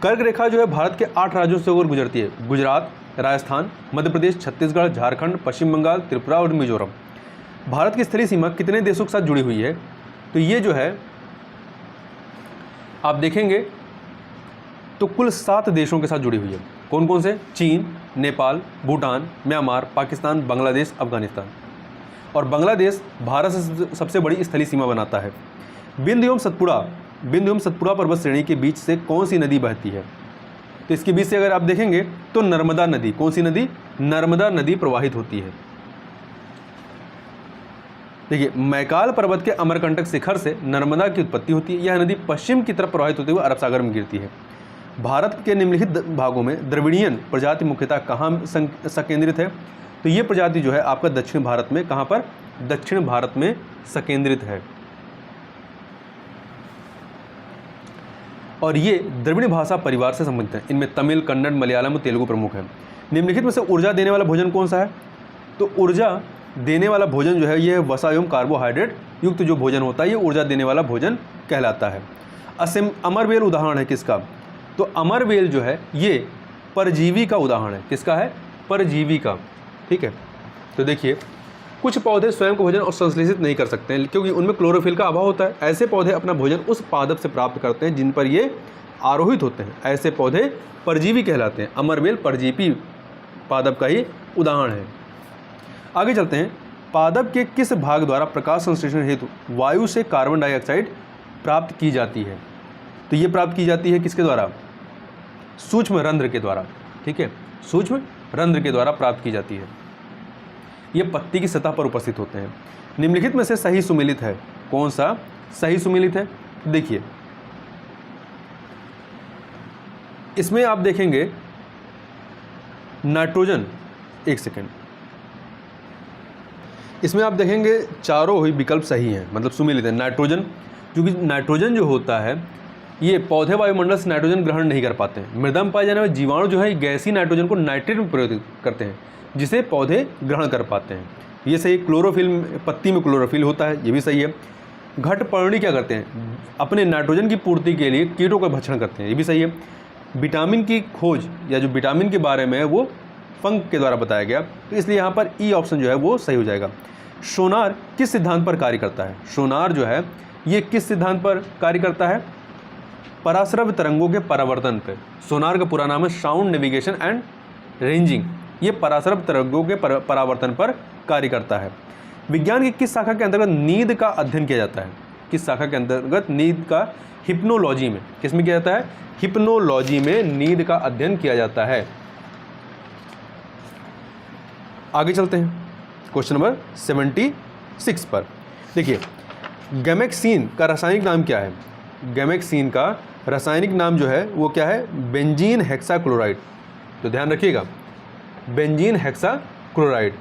कर्क रेखा जो है भारत के 8 राज्यों से होकर गुजरती है। गुजरात, राजस्थान, मध्य प्रदेश, छत्तीसगढ़, झारखंड, पश्चिम बंगाल, त्रिपुरा और मिजोरम। भारत की स्थलीय सीमा कितने देशों के साथ जुड़ी हुई है? तो ये जो है आप देखेंगे तो कुल 7 देशों के साथ जुड़ी हुई है। कौन कौन से? चीन, नेपाल, भूटान, म्यांमार, पाकिस्तान, बांग्लादेश, अफगानिस्तान। और बांग्लादेश भारत से सबसे बड़ी स्थलीय सीमा बनाता है। बिंदु एवं सतपुड़ा पर्वत श्रेणी के बीच से कौन सी नदी बहती है? तो इसके बीच से अगर आप देखेंगे तो नर्मदा नदी। कौन सी नदी? नर्मदा नदी प्रवाहित होती है। देखिए मैकाल पर्वत के अमरकंटक शिखर से नर्मदा की उत्पत्ति होती है। यह नदी पश्चिम की तरफ प्रवाहित होते हुए अरब सागर में गिरती है। भारत के निम्नलिखित भागों में द्रविड़ियन प्रजाति मुख्यतः कहाँ संकेंद्रित है? तो ये प्रजाति जो है आपका दक्षिण भारत में कहाँ पर दक्षिण भारत में संकेंद्रित है। और ये द्रविड़ भाषा परिवार से संबंधित है। इनमें तमिल, कन्नड़, मलयालम और तेलुगु प्रमुख है। निम्नलिखित में से ऊर्जा देने वाला भोजन कौन सा है? तो ऊर्जा देने वाला भोजन जो है ये वसा एवं कार्बोहाइड्रेट युक्त जो भोजन होता है ये ऊर्जा देने वाला भोजन कहलाता है। अमरवेल उदाहरण है किसका? तो अमरवेल जो है ये परजीवी का उदाहरण है। किसका है? परजीवी का। ठीक है, तो देखिए कुछ पौधे स्वयं को भोजन और संश्लेषित नहीं कर सकते हैं क्योंकि उनमें क्लोरोफिल का अभाव होता है। ऐसे पौधे अपना भोजन उस पादप से प्राप्त करते हैं जिन पर ये आरोहित होते हैं। ऐसे पौधे परजीवी कहलाते हैं। अमरवेल परजीवी पादप का ही उदाहरण है। आगे चलते हैं। पादप के किस भाग द्वारा प्रकाश संश्लेषण हेतु वायु से कार्बन डाइऑक्साइड प्राप्त की जाती है? तो ये प्राप्त की जाती है किसके द्वारा? सूक्ष्म रंध्र के द्वारा। ठीक है, सूक्ष्म रंध्र के द्वारा प्राप्त की जाती है। ये पत्ती की सतह पर उपस्थित होते हैं। निम्नलिखित में से सही सुमेलित है। कौन सा सही सुमेलित है? देखिए इसमें आप देखेंगे नाइट्रोजन, एक सेकेंड, इसमें आप देखेंगे चारों ही विकल्प सही हैं, मतलब सुमेलित है। नाइट्रोजन, क्योंकि नाइट्रोजन जो होता है ये पौधे वायुमंडल से नाइट्रोजन ग्रहण नहीं कर पाते हैं। मृदा में पाए जाने वाले जीवाणु जो है गैसीय नाइट्रोजन को नाइट्रेट में प्रयोग करते हैं जिसे पौधे ग्रहण कर पाते हैं। ये सही। क्लोरोफिल, पत्ती में क्लोरोफिल होता है, ये भी सही है। घटपर्णी क्या करते हैं? अपने नाइट्रोजन की पूर्ति के लिए कीटों का भक्षण करते हैं, ये भी सही है। विटामिन की खोज या जो विटामिन के बारे में है वो फंक के द्वारा बताया गया, तो इसलिए यहाँ पर ई ऑप्शन जो है वो सही हो जाएगा। सोनार किस सिद्धांत पर कार्य करता है? सोनार जो है ये किस सिद्धांत पर कार्य करता है? पराश्रव्य तरंगों के परावर्तन पर। सोनार का पूरा नाम है साउंड नेविगेशन एंड रेंजिंग। ये पराश्रव्य तरंगों के परावर्तन पर कार्य करता है। विज्ञान की किस शाखा के अंतर्गत नींद का अध्ययन किया जाता है? किस शाखा के अंतर्गत नींद का? हिप्नोलॉजी में। किस में किया जाता है? हिप्नोलॉजी में नींद का अध्ययन किया जाता है। आगे चलते हैं क्वेश्चन नंबर 76 पर। देखिए गैमेक्सिन का रासायनिक नाम क्या है? गैमेक्सिन का रासायनिक नाम जो है वो क्या है? Benzene hexachloride. तो ध्यान रखिएगा, बेंजीन हेक्साक्लोराइड।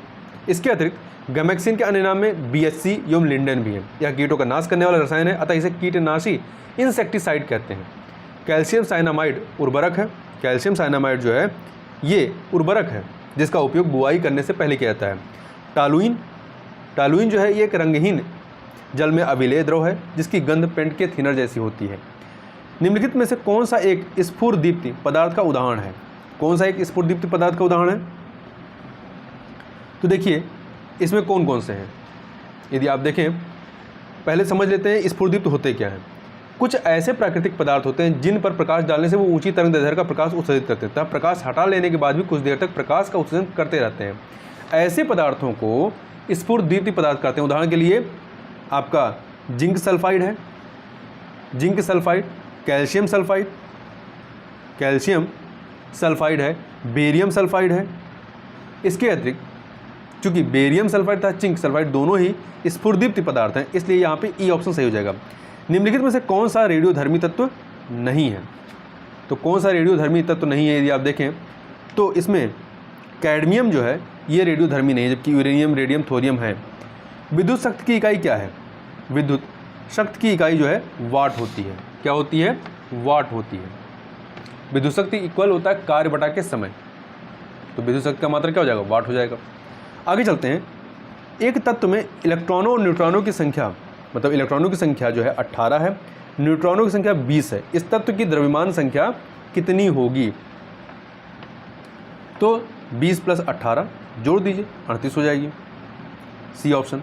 इसके अतिरिक्त गैमेक्सिन के अन्य नाम में बीएचसी एवं लिंडन भी है। यह कीटों का नाश करने वाला रसायन है, अतः इसे कीटनाशी इंसेक्टिसाइड कहते हैं। कैल्शियम साइनामाइड उर्वरक है। कैल्शियम साइनामाइड जो है ये उर्वरक है जिसका उपयोग बुआई करने से पहले किया जाता है। टालुइन, टालुइन जो है ये एक रंगहीन जल में अविलेय द्रव है जिसकी गंध पेंट के थिनर जैसी होती है। निम्नलिखित में से कौन सा एक स्फुरदीप्ति पदार्थ का उदाहरण है? कौन सा एक स्फुरदीप्ति पदार्थ का उदाहरण है? तो देखिए इसमें कौन कौन से हैं, यदि आप देखें पहले समझ लेते हैं स्फुरदीप्त होते क्या हैं। कुछ ऐसे प्राकृतिक पदार्थ होते हैं जिन पर प्रकाश डालने से वो ऊंची तरंगदैर्घ्य का प्रकाश उत्सर्जित करते हैं तथा प्रकाश हटा लेने के बाद भी कुछ देर तक प्रकाश का उत्सर्जन करते रहते हैं। ऐसे पदार्थों को स्फुरदीप्ति पदार्थ कहते हैं। उदाहरण के लिए आपका जिंक सल्फाइड है, zinc sulphide, calcium sulphide, calcium sulphide है, बेरियम सल्फाइड है। इसके अतिरिक्त चूंकि बेरियम सल्फाइड तथा जिंक सल्फाइड दोनों ही स्फुरदीप्ति पदार्थ हैं, इसलिए यहाँ पे ई ऑप्शन सही हो जाएगा। निम्नलिखित में से कौन सा रेडियोधर्मी तत्व नहीं है? तो कौन सा रेडियोधर्मी तत्व नहीं है यदि आप देखें तो इसमें कैडमियम जो है ये रेडियोधर्मी नहीं है, जबकि यूरेनियम, रेडियम, थोरियम है। विद्युत शक्ति की इकाई क्या है? विद्युत शक्ति की इकाई जो है वाट होती है। क्या होती है? वाट होती है। विद्युत शक्ति इक्वल होता है कार्य बटा के समय, तो विद्युत शक्ति का मात्रा क्या हो जाएगा? वाट हो जाएगा। आगे चलते हैं। एक तत्व में इलेक्ट्रॉनों और न्यूट्रॉनों की संख्या, मतलब इलेक्ट्रॉनों की संख्या जो है 18 है, न्यूट्रॉनों की संख्या 20 है। इस तत्व की द्रव्यमान संख्या कितनी होगी? तो 20 + 18 जोड़ दीजिए, 38 हो जाएगी। C option.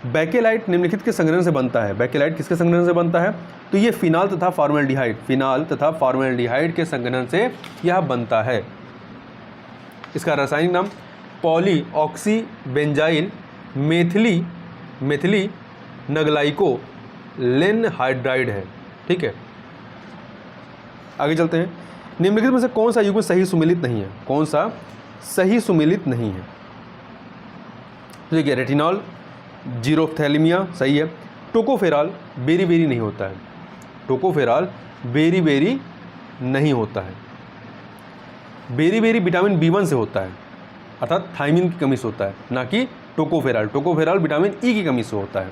बैकेलाइट निम्नलिखित के संघनन से बनता है। बैकेलाइट किसके संघनन से बनता है? तो ये फिनाल तथा फॉर्मेल्डिहाइड, फिनाल तथा फॉर्मेल्डिहाइड के संघनन से यह बनता है। इसका रासायनिक नाम पॉलीऑक्सी बेंजाइल मेथिली नगलाइकोलेन हाइड्राइड है। ठीक है, आगे चलते हैं। निम्नलिखित में से कौन सा युग्म सही सुमेलित नहीं है? कौन सा सही सुमेलित नहीं है? देखिए रेटिनॉल, जीरोफ्थैलेमिया सही है। टोकोफेरॉल बेरी बेरी नहीं होता है। टोकोफेरॉल बेरी बेरी नहीं होता है। बेरी बेरी विटामिन B1 से होता है, अर्थात थायमिन की कमी से होता है, ना कि टोकोफेराल, टोकोफेराल विटामिन ई की कमी से होता है,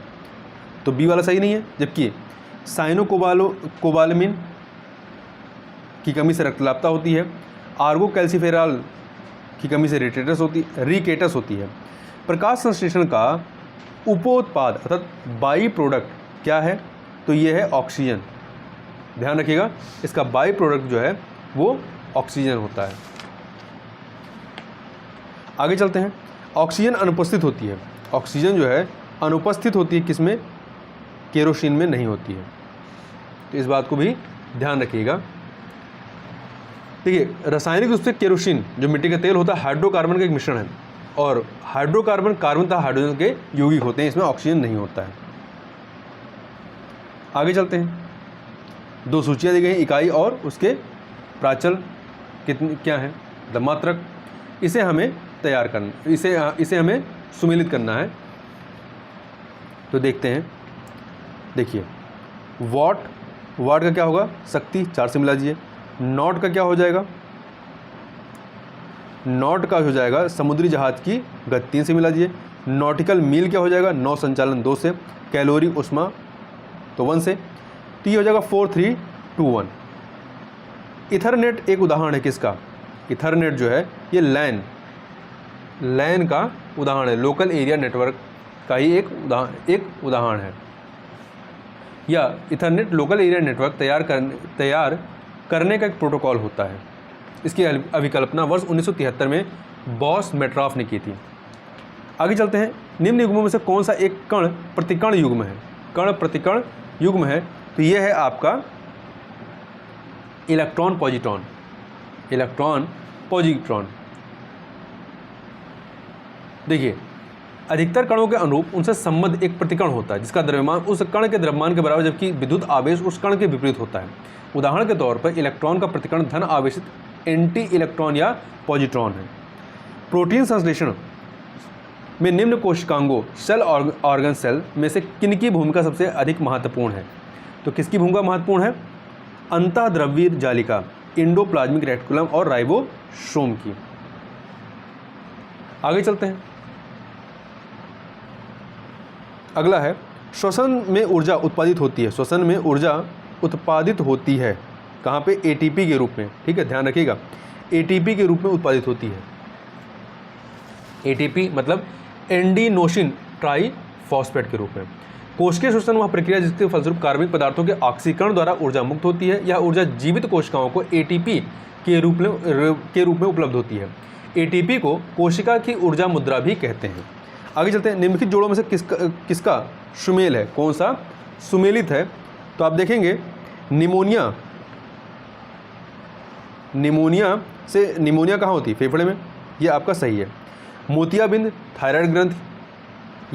तो बी वाला सही नहीं है। जबकि साइनोकोबालामिन की कमी से रक्तलापता होती है, आर्गो कैल्सीफेराल की कमी से रिकेटस होती है। प्रकाश संश्लेषण का उपोत्पाद अर्थात बाई प्रोडक्ट क्या है, तो ये है ऑक्सीजन। ध्यान रखिएगा, इसका बाई प्रोडक्ट जो है वो ऑक्सीजन होता है। आगे चलते हैं। ऑक्सीजन अनुपस्थित होती है, ऑक्सीजन जो है अनुपस्थित होती है किसमें, केरोसिन में नहीं होती है, तो इस बात को भी ध्यान रखिएगा। देखिए, रासायनिक रूप से केरोसिन जो मिट्टी का तेल होता है हाइड्रोकार्बन का एक मिश्रण है, और हाइड्रोकार्बन कार्बन तथा हाइड्रोजन के यौगिक होते हैं, इसमें ऑक्सीजन नहीं होता है। आगे चलते हैं। दो सूचियाँ दी गई, इकाई और उसके प्राचल कितनी क्या है, मतलब मात्रक। इसे हमें तैयार करना, इसे हमें सुमेलित करना है। तो देखते हैं। देखिए, वॉट का क्या होगा, शक्ति 4 से मिला दीजिए। नॉट का क्या हो जाएगा, नॉट का हो जाएगा समुद्री जहाज की गति 3 से मिला दीजिए। नॉटिकल मील क्या हो जाएगा, नौ संचालन 2 से। कैलोरी उष्मा तो 1 से। तो ये हो जाएगा 4 3 2 1। इथरनेट एक उदाहरण है किसका, इथरनेट जो है ये लैन का उदाहरण है, लोकल एरिया नेटवर्क का ही एक उदाहरण है। या इथरनेट लोकल एरिया नेटवर्क तैयार करने का एक प्रोटोकॉल होता है। इसकी अभिकल्पना वर्ष 1973 में बॉस मेट्राफ ने की थी। आगे चलते हैं। निम्न युग्मों में से कौन सा एक कण प्रतिकण युग्म है, कण प्रतिकण युग्म है, तो यह है आपका इलेक्ट्रॉन पॉजिट्रॉन। देखिए, अधिकतर कणों के अनुरूप उनसे संबद्ध एक प्रतिकण होता है जिसका द्रव्यमान उस कण के द्रव्यमान के बराबर, जबकि विद्युत आवेश उस कण के विपरीत होता है। उदाहरण के तौर पर इलेक्ट्रॉन का प्रतिकण धन आवेशित एंटी इलेक्ट्रॉन या पॉजिट्रॉन है। प्रोटीन संश्लेषण में निम्न कोशिकांगों सेल ऑर्गन सेल में से किनकी भूमिका सबसे अधिक महत्वपूर्ण है, तो किसकी भूमिका महत्वपूर्ण है, अंतःद्रव्यीय जालिका, इंडोप्लाज्मिक रेटिकुलम और राइबोसोम की। आगे चलते हैं। अगला है श्वसन में ऊर्जा उत्पादित होती है, श्वसन में ऊर्जा उत्पादित होती है कहाँ पे, एटीपी के रूप में। ठीक है, ध्यान रखिएगा, एटीपी के रूप में उत्पादित होती है। एटीपी मतलब एंडीनोसिन ट्राइफॉस्फेट के रूप में। कोशिकीय श्वसन वह प्रक्रिया जिसके फलस्वरूप कार्बनिक पदार्थों के ऑक्सीकरण द्वारा ऊर्जा मुक्त होती है। यह ऊर्जा जीवित कोशिकाओं को एटीपी के रूप में उपलब्ध होती है। एटीपी को कोशिका की ऊर्जा मुद्रा भी कहते हैं। आगे चलते हैं। निम्नलिखित जोड़ों में से किसका सुमेल है, कौन सा सुमेलित है, तो आप देखेंगे निमोनिया कहाँ होती है, फेफड़े में, ये आपका सही है। मोतियाबिंद थायराइड ग्रंथि,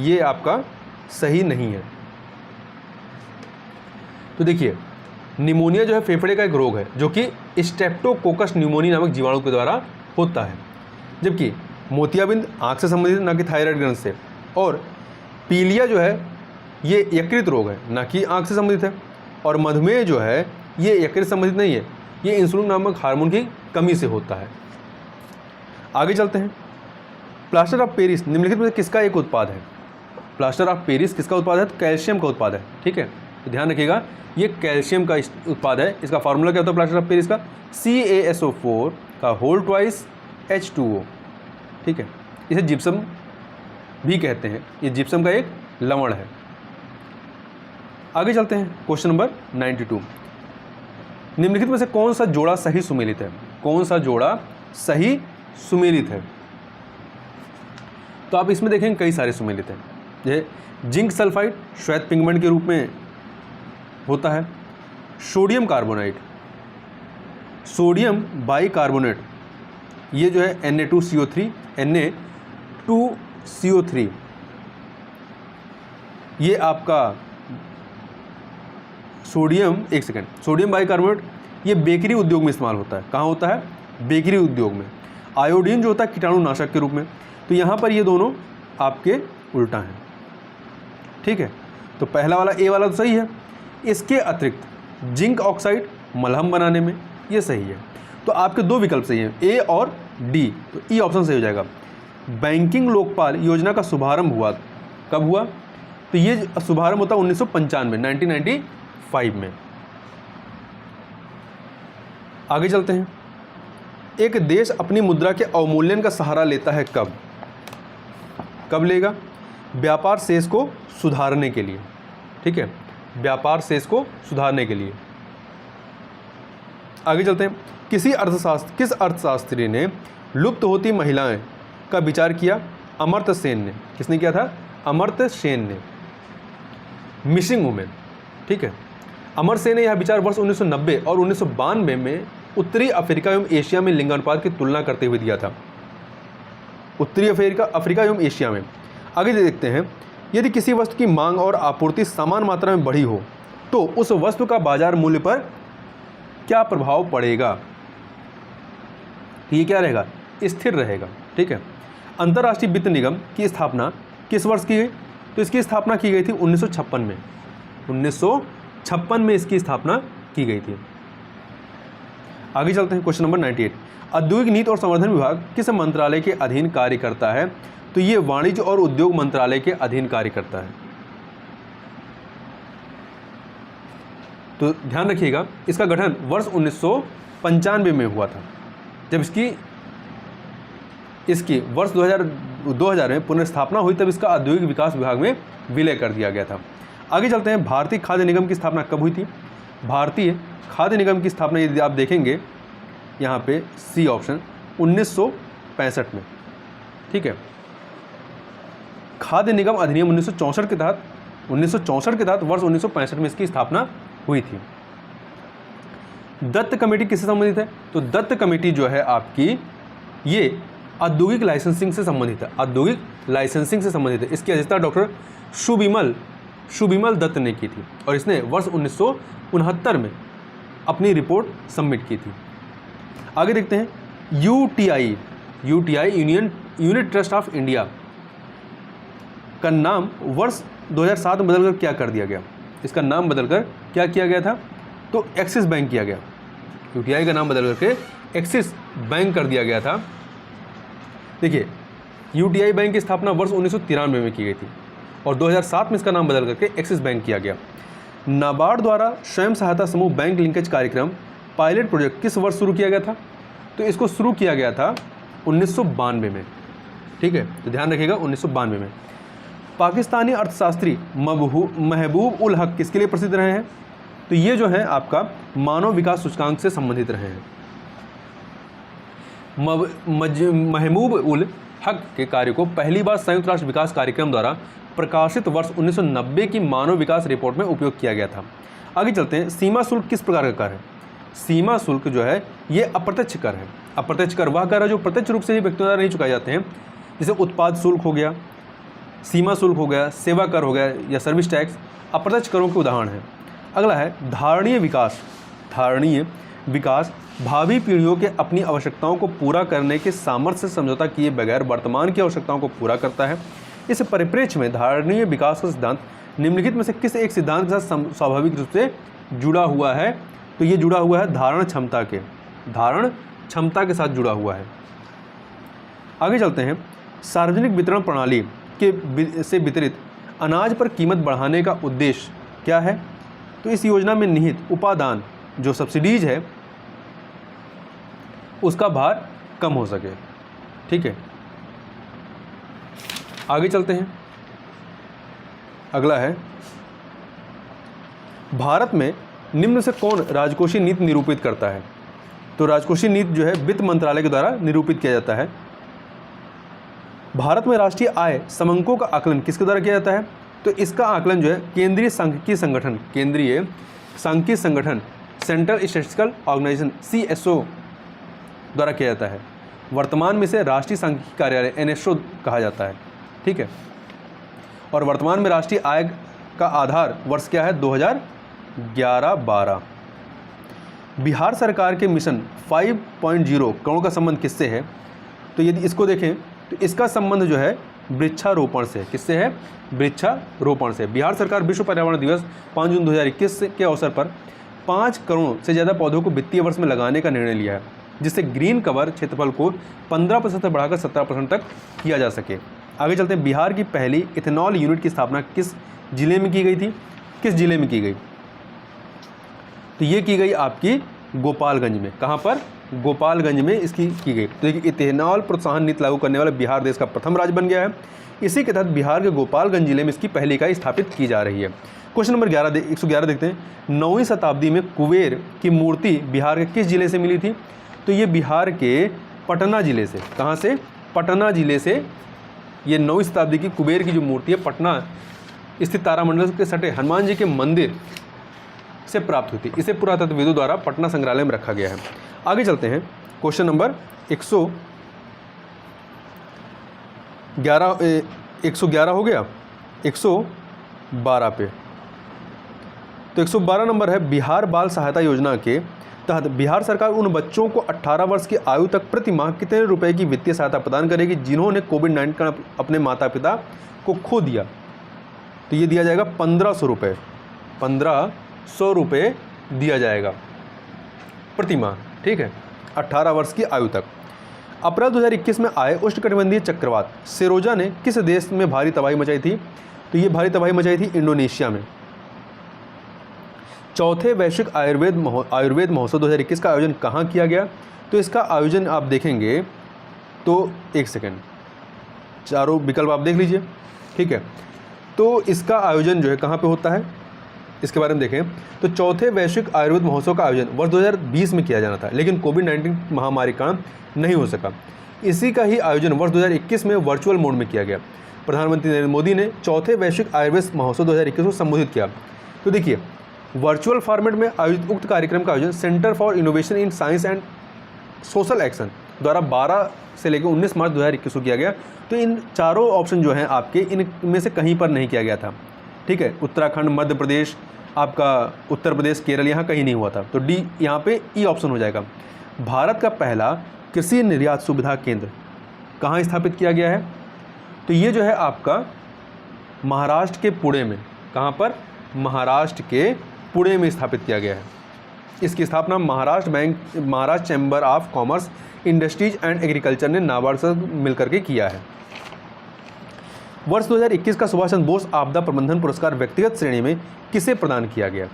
ये आपका सही नहीं है। तो देखिए, निमोनिया जो है फेफड़े का एक रोग है जो कि स्ट्रेप्टोकोकस न्यूमोनी नामक जीवाणु के द्वारा होता है, जबकि मोतियाबिंद आँख से संबंधित ना कि थायराइड ग्रंथि से। और पीलिया जो है ये यकृत रोग है, ना कि आँख से संबंधित है। और मधुमेह जो है ये यकृत संबंधित नहीं है, ये इंसुलिन नामक हार्मोन की कमी से होता है। आगे चलते हैं। प्लास्टर ऑफ पेरिस निम्नलिखित में किसका एक उत्पाद है, प्लास्टर ऑफ पेरिस किसका उत्पाद है, तो कैल्शियम का उत्पाद है। ठीक है, तो ध्यान रखिएगा, ये कैल्शियम का उत्पाद है। इसका फार्मूला क्या होता है प्लास्टर ऑफ पेरिस का, CaSO4 का होल ट्वाइस H2O। ठीक है, इसे जिप्सम भी कहते हैं, ये जिप्सम का एक लवण है। आगे चलते हैं। Question number 92। निम्नलिखित में से कौन सा जोड़ा सही सुमेलित है, कौन सा जोड़ा सही सुमेलित है, तो आप इसमें देखेंगे कई सारे सुमेलित हैं। जैसे जिंक सल्फाइड श्वेत पिगमेंट के रूप में होता है। सोडियम कार्बोनाइड, सोडियम बाइकार्बोनेट, ये जो है Na2CO3 ये आपका सोडियम बाइकार्बोनेट ये बेकरी उद्योग में इस्तेमाल होता है। कहाँ होता है, बेकरी उद्योग में। आयोडीन जो होता है कीटाणुनाशक के रूप में, तो यहाँ पर ये दोनों आपके उल्टा हैं। ठीक है, तो पहला वाला ए वाला तो सही है। इसके अतिरिक्त जिंक ऑक्साइड मलहम बनाने में, ये सही है। तो आपके दो विकल्प सही हैं, ए और डी, तो ई ऑप्शन सही हो जाएगा। बैंकिंग लोकपाल योजना का शुभारंभ हुआ? कब हुआ? तो ये शुभारंभ होता 1995 1995 में। आगे चलते हैं। एक देश अपनी मुद्रा के अवमूल्यन का सहारा लेता है कब? कब लेगा? व्यापार शेष को सुधारने के लिए। ठीक है, व्यापार शेष को सुधारने के लिए। आगे चलते हैं। किस अर्थशास्त्री ने लुप्त होती महिलाएं का विचार किया? अमर्त्य सेन ने। किसने किया था? अमर्त्य सेन ने। Missing women. ठीक है, अमर्त्य सेन ने यह विचार वर्ष 1990 और 1992 में उत्तरी अफ्रीका एवं एशिया में लिंगानुपात की तुलना करते हुए दिया था। उत्तरी अफ्रीका एवं एशिया में। आगे देखते हैं। यदि किसी वस्तु की मांग और आपूर्ति समान मात्रा में बढ़ी हो तो उस वस्तु का बाजार मूल्य पर क्या प्रभाव पड़ेगा? ये क्या रहेगा? स्थिर रहेगा। ठीक है। अंतर्राष्ट्रीय वित्त निगम की स्थापना किस वर्ष की गई? तो इसकी स्थापना की गई थी 1956 में। 1956 में इसकी स्थापना की गई थी। आगे चलते हैं। Question number 98। औद्योगिक नीति और संवर्धन विभाग किस मंत्रालय के अधीन कार्य करता है? तो ये वाणिज्य और उद्योग मंत्रालय के अधीन कार्य करता है। तो ध्यान रखिएगा, इसका गठन वर्ष 1995 में हुआ था, जब इसकी वर्ष 2000 में पुनर्स्थापना हुई, तब इसका औद्योगिक विकास विभाग में विलय कर दिया गया था। आगे चलते हैं। भारतीय खाद्य निगम की स्थापना कब हुई थी? भारतीय खाद्य निगम की स्थापना यदि आप देखेंगे यहाँ पे सी ऑप्शन 1965 में। ठीक है। खाद्य निगम अधिनियम 1964 के तहत वर्ष 1965 में इसकी स्थापना हुई थी। दत्त कमेटी किससे संबंधित है? तो दत्त कमेटी जो है आपकी, ये औद्योगिक लाइसेंसिंग से संबंधित है। औद्योगिक लाइसेंसिंग से संबंधित है। इसकी अध्यक्षता डॉक्टर शुभिमल दत्त ने की थी और इसने वर्ष 1969 में अपनी रिपोर्ट सबमिट की थी। आगे देखते हैं। UTI unit trust of India का नाम वर्ष 2007 में बदलकर क्या कर दिया गया? इसका नाम बदलकर क्या किया गया था? तो एक्सिस बैंक किया गया। यूटीआई का नाम बदल करके एक्सिस बैंक कर दिया गया था। देखिए, यूटीआई बैंक की स्थापना वर्ष 1993 में की गई थी और 2007 में इसका नाम बदल करके एक्सिस बैंक किया गया। नाबार्ड द्वारा स्वयं सहायता समूह बैंक लिंकेज कार्यक्रम पायलट प्रोजेक्ट किस वर्ष शुरू किया गया था? तो इसको शुरू किया गया था 1992 में। ठीक है, तो ध्यान रखिएगा 1992 में। पाकिस्तानी अर्थशास्त्री महबूब उल हक किसके लिए प्रसिद्ध रहे हैं? तो ये जो है आपका मानव विकास सूचकांक से संबंधित रहे हैं। महबूब उल हक के कार्य को पहली बार संयुक्त राष्ट्र विकास कार्यक्रम द्वारा प्रकाशित वर्ष 1990 की मानव विकास रिपोर्ट में उपयोग किया गया था। आगे चलते हैं। सीमा शुल्क किस प्रकार का कर है? सीमा शुल्क जो है ये अप्रत्यक्ष कर है। अप्रत्यक्ष कर वह कर है जो प्रत्यक्ष रूप से ही व्यक्तियों द्वारा नहीं चुकाए जाते हैं, जैसे उत्पाद शुल्क हो गया, सीमा शुल्क हो गया, सेवा कर हो गया या सर्विस टैक्स, अप्रत्यक्ष करों के उदाहरण है। अगला है धारणीय विकास। धारणीय विकास भावी पीढ़ियों के अपनी आवश्यकताओं को पूरा करने के सामर्थ्य से समझौता किए बगैर वर्तमान की आवश्यकताओं को पूरा करता है। इस परिप्रेक्ष्य में धारणीय विकास का सिद्धांत निम्नलिखित में से किस एक सिद्धांत के साथ स्वाभाविक रूप से जुड़ा हुआ है? तो ये जुड़ा हुआ है धारण क्षमता के साथ जुड़ा हुआ है। आगे चलते हैं। सार्वजनिक वितरण प्रणाली से वितरित अनाज पर कीमत बढ़ाने का उद्देश्य क्या है? तो इस योजना में निहित उपादान जो सब्सिडीज है उसका भार कम हो सके। ठीक है, आगे चलते हैं। अगला है, भारत में निम्न से कौन राजकोषीय नीति निरूपित करता है? तो राजकोषीय नीति जो है वित्त मंत्रालय के द्वारा निरूपित किया जाता है। भारत में राष्ट्रीय आय समंकों का आकलन किसके द्वारा किया जाता है? तो इसका आकलन जो है केंद्रीय सांख्यिकी संगठन सेंट्रल स्टैटिस्टिकल ऑर्गेनाइजेशन CSO द्वारा किया जाता है। वर्तमान में इसे राष्ट्रीय सांख्यिकी कार्यालय NSO कहा जाता है। ठीक है, और वर्तमान में राष्ट्रीय आय का आधार वर्ष क्या है? 2011-12। बिहार सरकार के मिशन 5.0 करोड़ का संबंध किससे है? तो यदि इसको देखें तो इसका संबंध जो है वृक्षारोपण से। किससे है? वृक्षारोपण से। बिहार सरकार विश्व पर्यावरण दिवस 5 जून 2021 के अवसर पर 5 करोड़ से ज़्यादा पौधों को वित्तीय वर्ष में लगाने का निर्णय लिया है। जिससे ग्रीन कवर क्षेत्रफल को 15% से बढ़ाकर 17% तक किया जा सके। आगे चलते हैं, बिहार की पहली इथेनॉल यूनिट की स्थापना किस जिले में की गई थी? किस जिले में की गई? तो ये की गई आपकी गोपालगंज में। कहाँ पर? गोपालगंज में इसकी की गई। तो देखिए, इथेनॉल प्रोत्साहन नीति लागू करने वाला बिहार देश का प्रथम राज्य बन गया है। इसी के तहत बिहार के गोपालगंज जिले में इसकी पहली इकाई स्थापित की जा रही है। क्वेश्चन नंबर 111 देखते हैं, 9वीं शताब्दी में कुबेर की मूर्ति बिहार के किस जिले से मिली थी? तो ये बिहार के पटना जिले से। कहाँ से? पटना जिले से ये 9वीं शताब्दी की कुबेर की जो मूर्ति है पटना स्थित तारामंडल के सटे हनुमान जी के मंदिर से प्राप्त हुई थी। इसे पुरातत्वविदों द्वारा पटना संग्रहालय में रखा गया है। आगे चलते हैं, क्वेश्चन नंबर 111 हो गया, 112 पे। तो 112 नंबर है, बिहार बाल सहायता योजना के तहत बिहार सरकार उन बच्चों को 18 वर्ष की आयु तक प्रति माह कितने रुपए की वित्तीय सहायता प्रदान करेगी जिन्होंने कोविड-19 का अपने माता पिता को खो दिया? तो ये दिया जाएगा 1500 रुपये। 1500 रुपये दिया जाएगा प्रति माह, ठीक है, 18 वर्ष की आयु तक। अप्रैल 2021 में आए उष्णकटिबंधीय चक्रवात सेरोजा ने किस देश में भारी तबाही मचाई थी? तो ये भारी तबाही मचाई थी इंडोनेशिया में। चौथे वैश्विक आयुर्वेद महोत्सव 2021 का आयोजन कहाँ किया गया? तो इसका आयोजन आप देखेंगे तो एक सेकेंड, चारों विकल्प आप देख लीजिए, ठीक है। तो इसका आयोजन जो है कहाँ पे होता है, इसके बारे में देखें तो चौथे वैश्विक आयुर्वेद महोत्सव का आयोजन वर्ष 2020 में किया जाना था, लेकिन कोविड-19 महामारी का नहीं हो सका। इसी का ही आयोजन वर्ष 2021 में वर्चुअल मोड में किया गया। प्रधानमंत्री नरेंद्र मोदी ने चौथे वैश्विक आयुर्वेद महोत्सव 2021 को संबोधित किया। तो देखिए, वर्चुअल फॉर्मेट में आयोजित उक्त कार्यक्रम का आयोजन centre for innovation in science and social action द्वारा 12 से लेकर 19 मार्च 2021 को किया गया। तो इन चारों ऑप्शन जो हैं आपके, इनमें से कहीं पर नहीं किया गया था, ठीक है। उत्तराखंड, मध्य प्रदेश, आपका उत्तर प्रदेश, केरल, यहाँ कहीं नहीं हुआ था। तो डी यहाँ पे ई ऑप्शन हो जाएगा। भारत का पहला कृषि निर्यात सुविधा केंद्र कहाँ स्थापित किया गया है? तो ये जो है आपका महाराष्ट्र के पुणे में। कहाँ पर? महाराष्ट्र के पुणे में स्थापित किया गया है। इसकी स्थापना Maharashtra chamber of commerce, industries and agriculture ने नाबार्ड से मिलकर के किया है। वर्ष 2021 का सुभाष चंद्र बोस आपदा प्रबंधन पुरस्कार व्यक्तिगत श्रेणी में किसे प्रदान किया गया?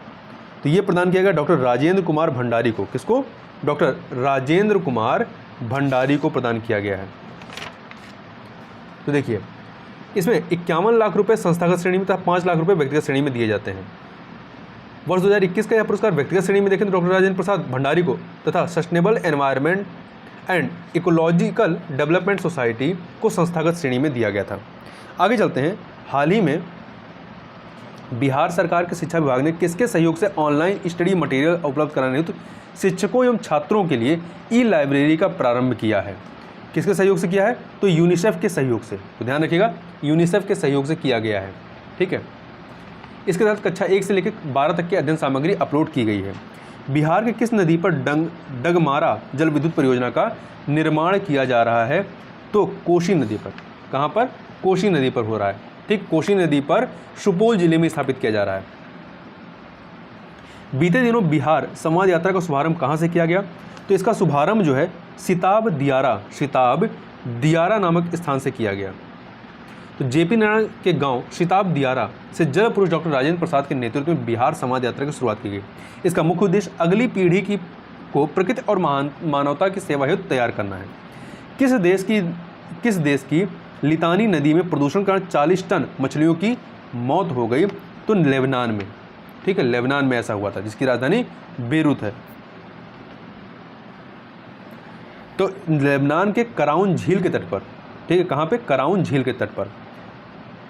तो ये प्रदान किया गया डॉक्टर राजेंद्र कुमार भंडारी को। किसको? डॉक्टर राजेंद्र कुमार भंडारी को प्रदान किया गया है। तो देखिए, इसमें 51 लाख रुपए संस्थागत श्रेणी में तथा 5 लाख रुपए व्यक्तिगत श्रेणी में दिए जाते हैं। वर्ष 2021 का यह पुरस्कार व्यक्तिगत श्रेणी में देखें तो डॉक्टर राजेंद्र प्रसाद भंडारी को तथा sustainable environment and ecological development society को संस्थागत श्रेणी में दिया गया था। आगे चलते हैं, हाल ही में बिहार सरकार के शिक्षा विभाग ने किसके सहयोग से ऑनलाइन स्टडी मटेरियल उपलब्ध कराने हेतु शिक्षकों एवं छात्रों के लिए ई लाइब्रेरी का प्रारंभ किया है? किसके सहयोग से किया है? तो यूनिसेफ के सहयोग से। तो ध्यान रखिएगा, यूनिसेफ के सहयोग से किया गया है, ठीक है। इसके तहत कक्षा 1 से लेकर 12 तक की अध्ययन सामग्री अपलोड की गई है। बिहार के किस नदी पर डगमारा जल विद्युत परियोजना का निर्माण किया जा रहा है? तो कोसी नदी पर। कहाँ पर? कोसी नदी पर हो रहा है, ठीक। कोसी नदी पर सुपौल जिले में स्थापित किया जा रहा है। बीते दिनों बिहार संवाद यात्रा का शुभारंभ कहाँ से किया गया? तो इसका शुभारंभ जो है सिताब दियारा नामक स्थान से किया गया। तो जेपी नारायण के गांव सिताब दियारा से जल पुरुष डॉक्टर राजेंद्र प्रसाद के नेतृत्व में बिहार संवाद यात्रा की शुरुआत की गई। इसका मुख्य उद्देश्य अगली पीढ़ी को प्रकृति और मानवता की सेवा हेतु तैयार करना है। किस देश की लितानी नदी में प्रदूषण के कारण 40 टन मछलियों की मौत हो गई? तो लेबनान में, ठीक है, लेबनान में ऐसा हुआ था, जिसकी राजधानी बेरूत है। तो लेबनान के कराउन झील के तट पर, ठीक है, कहाँ पे? कराउन झील के तट पर।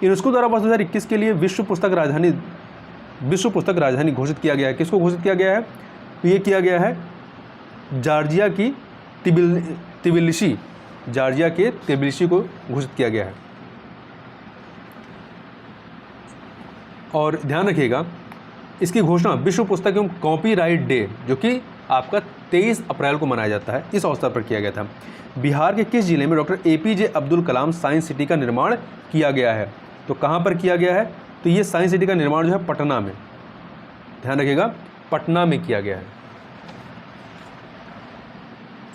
यूनेस्को द्वारा वर्ष 2021 के लिए विश्व पुस्तक राजधानी घोषित किया गया है। किसको घोषित किया गया है? तो ये किया गया है जॉर्जिया की तिबिलिसी को घोषित किया गया है। और ध्यान रखिएगा, इसकी घोषणा विश्व पुस्तक एवं कॉपीराइट डे, जो कि आपका 23 अप्रैल को मनाया जाता है, इस अवसर पर किया गया था। बिहार के किस जिले में doctor APJ Abdul Kalam science city का निर्माण किया गया है? तो कहाँ पर किया गया है? तो ये साइंस सिटी का निर्माण जो है पटना में, ध्यान रखिएगा, पटना में किया गया है।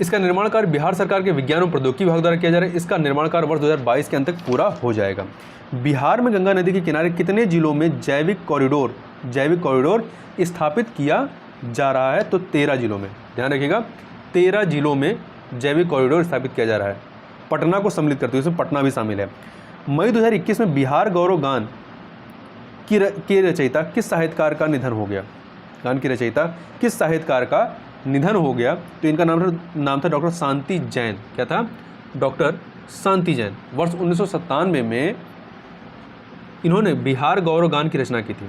इसका निर्माण कार्य बिहार सरकार के विज्ञान एवं प्रौद्योगिकी विभाग द्वारा किया जा रहा है। इसका निर्माण कार्य वर्ष 2022 के अंत तक पूरा हो जाएगा। बिहार में गंगा नदी के किनारे कितने जिलों में जैविक कॉरिडोर स्थापित किया जा रहा है? तो 13 जिलों में। ध्यान रखिएगा, 13 जिलों में जैविक कॉरिडोर स्थापित किया जा रहा है। पटना को सम्मिलित करते हुए, इसमें पटना भी शामिल है। मई 2021 में बिहार गौरव गान की रचयिता किस साहित्यकार का निधन हो गया? गान की रचयिता किस साहित्यकार का निधन हो गया? तो इनका नाम था डॉक्टर शांति जैन। क्या था? डॉक्टर शांति जैन। वर्ष 1997 में इन्होंने बिहार गौरव गान की रचना की थी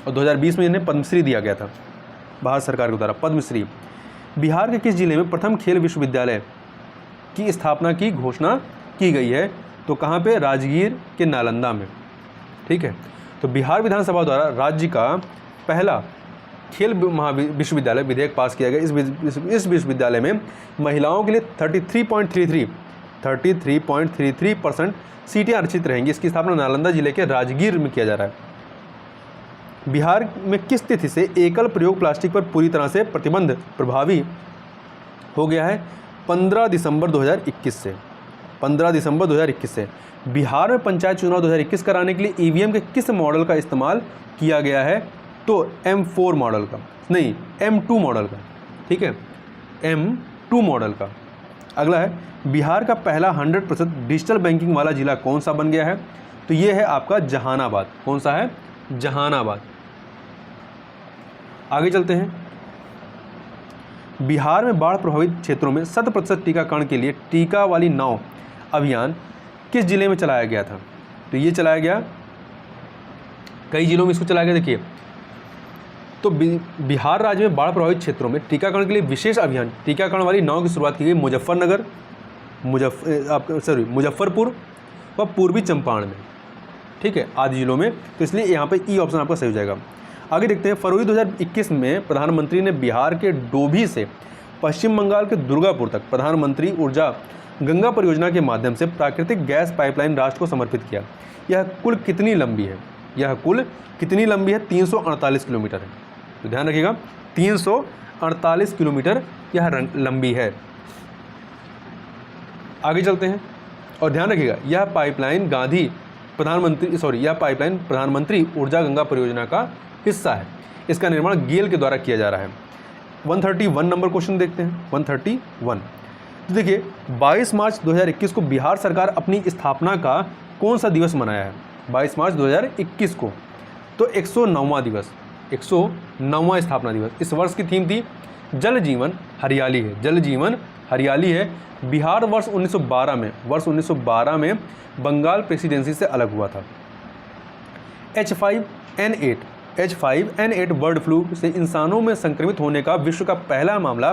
और 2020 में इन्हें पद्मश्री दिया गया था भारत सरकार के द्वारा, पद्मश्री। बिहार के किस जिले में प्रथम खेल विश्वविद्यालय की स्थापना की घोषणा की गई है? तो कहाँ पे? राजगीर के नालंदा में। ठीक है, तो बिहार विधानसभा द्वारा राज्य का पहला खेल विश्वविद्यालय विधेयक पास किया गया। इस विश्वविद्यालय में महिलाओं के लिए 33.33% सीटें आरक्षित रहेंगी। इसकी स्थापना नालंदा जिले के राजगीर में किया जा रहा है। बिहार में किस तिथि से एकल प्रयोग प्लास्टिक पर पूरी तरह से प्रतिबंध प्रभावी हो गया है? 15 दिसंबर 2021 से। 15 दिसंबर 2021 से। बिहार में पंचायत चुनाव 2021 कराने के लिए ईवीएम के किस मॉडल का इस्तेमाल किया गया है? तो M4 मॉडल का, नहीं M2 मॉडल का। ठीक है, M2 मॉडल का। अगला है, बिहार का पहला 100% डिजिटल बैंकिंग वाला जिला कौन सा बन गया है? तो ये है आपका जहानाबाद। कौन सा है? जहानाबाद। आगे चलते हैं। बिहार में बाढ़ प्रभावित क्षेत्रों में 100% टीकाकरण के लिए टीका वाली नाव अभियान किस जिले में चलाया गया था? तो ये चलाया गया, कई जिलों में इसको चलाया गया। देखिए, तो बिहार राज्य में बाढ़ प्रभावित क्षेत्रों में टीकाकरण के लिए विशेष अभियान टीकाकरण वाली नाव की शुरुआत की गई मुजफ्फरपुर व पूर्वी चंपारण में। ठीक है, आदि जिलों में। तो इसलिए यहाँ पे ई ऑप्शन आपका सही हो जाएगा। आगे देखते हैं। फरवरी 2021 में प्रधानमंत्री ने बिहार के डोभी से पश्चिम बंगाल के दुर्गापुर तक प्रधानमंत्री ऊर्जा गंगा परियोजना के माध्यम से प्राकृतिक गैस पाइपलाइन राष्ट्र को समर्पित किया। यह कुल कितनी लंबी है? 348 किलोमीटर है। तो ध्यान रखिएगा, 348 किलोमीटर यह लंबी है। आगे चलते हैं और ध्यान रखिएगा, यह पाइपलाइन प्रधानमंत्री ऊर्जा गंगा परियोजना का हिस्सा है। इसका निर्माण गेल के द्वारा किया जा रहा है। 131 नंबर क्वेश्चन देखते हैं। 131। तो देखिए, 22 मार्च 2021 को बिहार सरकार अपनी स्थापना का कौन सा दिवस मनाया है? 22 मार्च 2021 को तो 109वां दिवस, 109वां स्थापना दिवस। इस वर्ष की थीम थी जल जीवन हरियाली है। जल जीवन हरियाली है। बिहार वर्ष 1912 में बंगाल प्रेसिडेंसी से अलग हुआ था। H5N8 बर्ड फ्लू से इंसानों में संक्रमित होने का विश्व का पहला मामला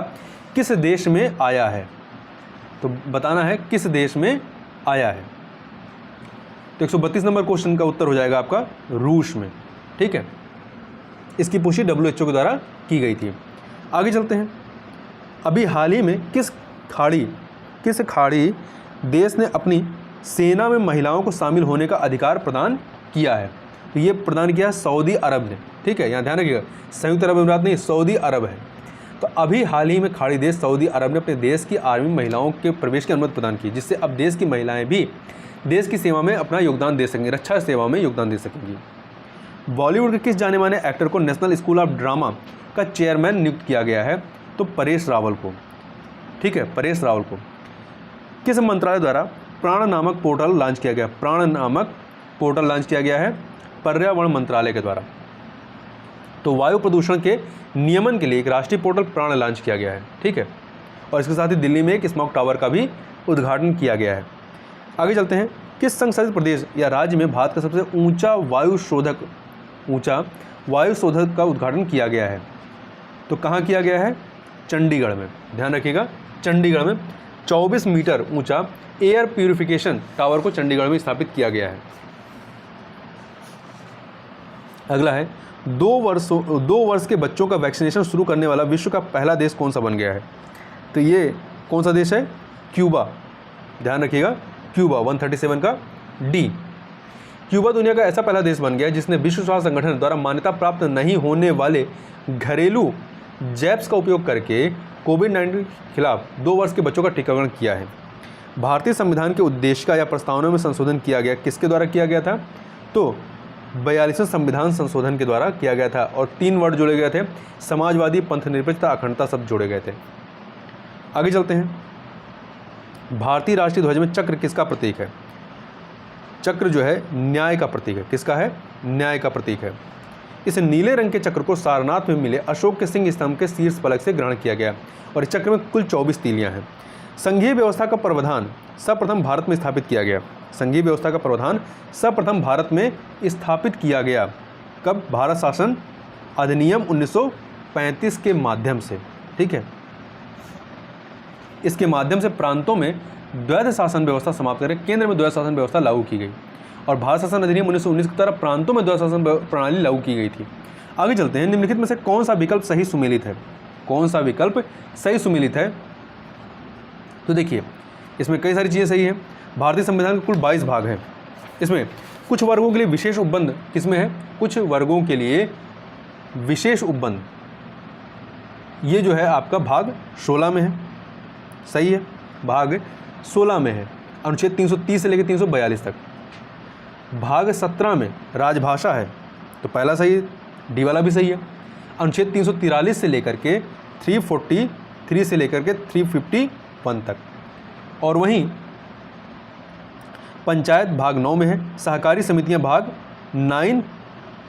किस देश में आया है? तो बताना है किस देश में आया है। तो 132 नंबर क्वेश्चन का उत्तर हो जाएगा आपका रूस में। ठीक है, इसकी पुष्टि WHO के द्वारा की गई थी। आगे चलते हैं। अभी हाल ही में किस खाड़ी देश ने अपनी सेना में महिलाओं को शामिल होने का अधिकार प्रदान किया है? तो ये प्रदान किया है सऊदी अरब ने। ठीक है, यहाँ ध्यान रखिएगा, संयुक्त अरब अमीरात नहीं, सऊदी अरब है। तो अभी हाल ही में खाड़ी देश सऊदी अरब ने अपने देश की आर्मी में महिलाओं के प्रवेश की अनुमति प्रदान की, जिससे अब देश की महिलाएं भी देश की सेवा में अपना योगदान दे सकेंगी, रक्षा सेवा में योगदान दे सकेंगी। बॉलीवुड के किस जाने माने एक्टर को नेशनल स्कूल ऑफ ड्रामा का चेयरमैन नियुक्त किया गया है? तो परेश रावल को। ठीक है, परेश रावल को। किस मंत्रालय द्वारा प्राण नामक पोर्टल लॉन्च किया गया? प्राण नामक पोर्टल लॉन्च किया गया है पर्यावरण मंत्रालय के द्वारा। तो वायु प्रदूषण के नियमन के लिए एक राष्ट्रीय पोर्टल प्राण लॉन्च किया गया है। ठीक है, और इसके साथ ही दिल्ली में एक स्मॉग टावर का भी उद्घाटन किया गया है। आगे चलते हैं। किस संसदीय प्रदेश या राज्य में भारत का सबसे ऊंचा वायु शोधक का उद्घाटन किया गया है? तो कहाँ किया गया है? चंडीगढ़ में। ध्यान रखिएगा, चंडीगढ़ में 24 मीटर ऊंचा एयर प्यूरिफिकेशन टावर को चंडीगढ़ में स्थापित किया गया है। अगला है, 2 वर्ष के बच्चों का वैक्सीनेशन शुरू करने वाला विश्व का पहला देश कौन सा बन गया है? तो ये कौन सा देश है? क्यूबा। ध्यान रखिएगा, क्यूबा। 137 का डी। क्यूबा दुनिया का ऐसा पहला देश बन गया जिसने विश्व स्वास्थ्य संगठन द्वारा मान्यता प्राप्त नहीं होने वाले घरेलू जैब्स का उपयोग करके कोविड-19 के खिलाफ 2 वर्ष के बच्चों का टीकाकरण किया है। भारतीय संविधान के उद्देशिका या प्रस्तावना में संशोधन किया गया, किसके द्वारा किया गया था? तो 42वें संविधान संशोधन के द्वारा किया गया था और 3 वर्ड जोड़े गए थे, समाजवादी, पंथनिरपेक्षता, अखंडता शब्द जोड़े गए थे। आगे चलते हैं। भारतीय राष्ट्रीय ध्वज में चक्र किसका प्रतीक है? चक्र जो है न्याय का प्रतीक है। किसका है? न्याय का प्रतीक है। इस नीले रंग के चक्र को सारनाथ में मिले अशोक के सिंह स्तंभ के शीर्ष फलक से ग्रहण किया गया और इस चक्र में कुल 24 तीलियां हैं। संघीय व्यवस्था का प्रावधान सर्वप्रथम भारत में स्थापित किया गया। संघीय व्यवस्था का प्रावधान सर्वप्रथम भारत में स्थापित किया गया। कब? भारत शासन अधिनियम 1935 के माध्यम से। ठीक है, इसके माध्यम से प्रांतों में द्वैध शासन व्यवस्था समाप्त करके केंद्र में द्वैध शासन व्यवस्था लागू की गई और भारत शासन अधिनियम 1919 की तरह प्रांतों में द्वैध शासन प्रणाली लागू की गई थी। आगे चलते हैं। निम्नलिखित में से कौन सा विकल्प सही सुमेलित है? कौन सा विकल्प सही सुमेलित है? तो देखिए, इसमें कई सारी चीज़ें सही हैं। भारतीय संविधान के कुल 22 भाग हैं। इसमें कुछ वर्गों के लिए विशेष उपबंध किसमें है? कुछ वर्गों के लिए विशेष उपबंध, ये जो है आपका भाग 16 में है। सही है, भाग 16 में है। अनुच्छेद 330 से लेकर 342 तक। भाग 17 में राजभाषा है, तो पहला सही है, डी वाला भी सही है। अनुच्छेद 343 से लेकर के 343 से लेकर के 351 तक। और वहीं पंचायत भाग 9 में है। सहकारी समितियां भाग 9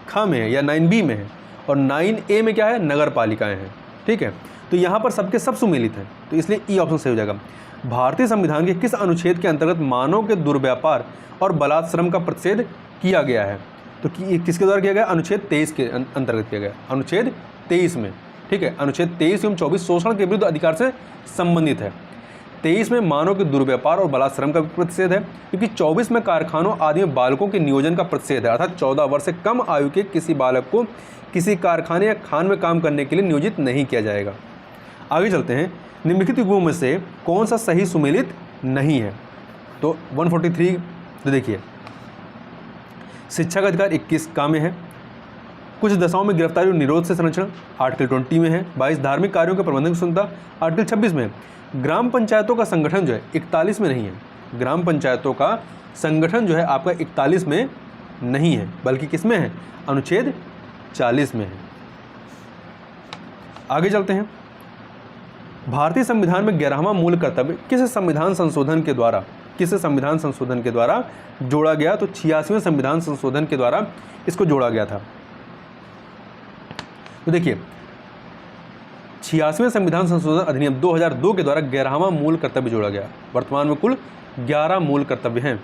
ख में है या 9B में है और 9A में क्या है? नगर पालिकाएँ हैं। ठीक है, तो यहाँ पर सबके सब सुमेलित हैं, तो इसलिए ई ऑप्शन सही हो जाएगा। भारतीय संविधान के किस अनुच्छेद के अंतर्गत मानव के दुर्व्यापार और बलात्श्रम का प्रतिषेध किया गया है? तो किसके द्वारा किया गया? अनुच्छेद 23 के अंतर्गत किया गया। अनुच्छेद 23 में। ठीक है, अनुच्छेद 23 एवं 24 शोषण के विरुद्ध अधिकार से संबंधित है। 23 में मानव के दुर्व्यापार और बलात्श्रम का प्रतिषेध है, क्योंकि 24 में कारखानों आदि में बालकों के नियोजन का प्रतिषेध है, अर्थात 14 वर्ष से कम आयु के किसी बालक को किसी कारखाने या खान में काम करने के लिए नियोजित नहीं किया जाएगा। आगे चलते हैं। निम्नलिखित युग्मों में से कौन सा सही सुमेलित नहीं है? तो 143, तो देखिए, शिक्षा का अधिकार 21 का में है। कुछ दशाओं में गिरफ्तारी और निरोध से संरक्षण आर्टिकल 20 में है। 22 धार्मिक कार्यों के प्रबंधन की क्षमता आर्टिकल 26 में है। ग्राम पंचायतों का संगठन जो है 41 में नहीं है। ग्राम पंचायतों का संगठन जो है आपका 41 में नहीं है, बल्कि किस में है? अनुच्छेद 40 में है। आगे चलते हैं। भारतीय संविधान में 11वां मूल कर्तव्य किस संविधान संशोधन के द्वारा जोड़ा गया? तो 86वें संविधान संशोधन के द्वारा इसको जोड़ा गया था। तो देखिए, 86वें संविधान संशोधन अधिनियम 2002 के द्वारा 11वां मूल कर्तव्य जोड़ा गया। वर्तमान में कुल 11 मूल कर्तव्य हैं।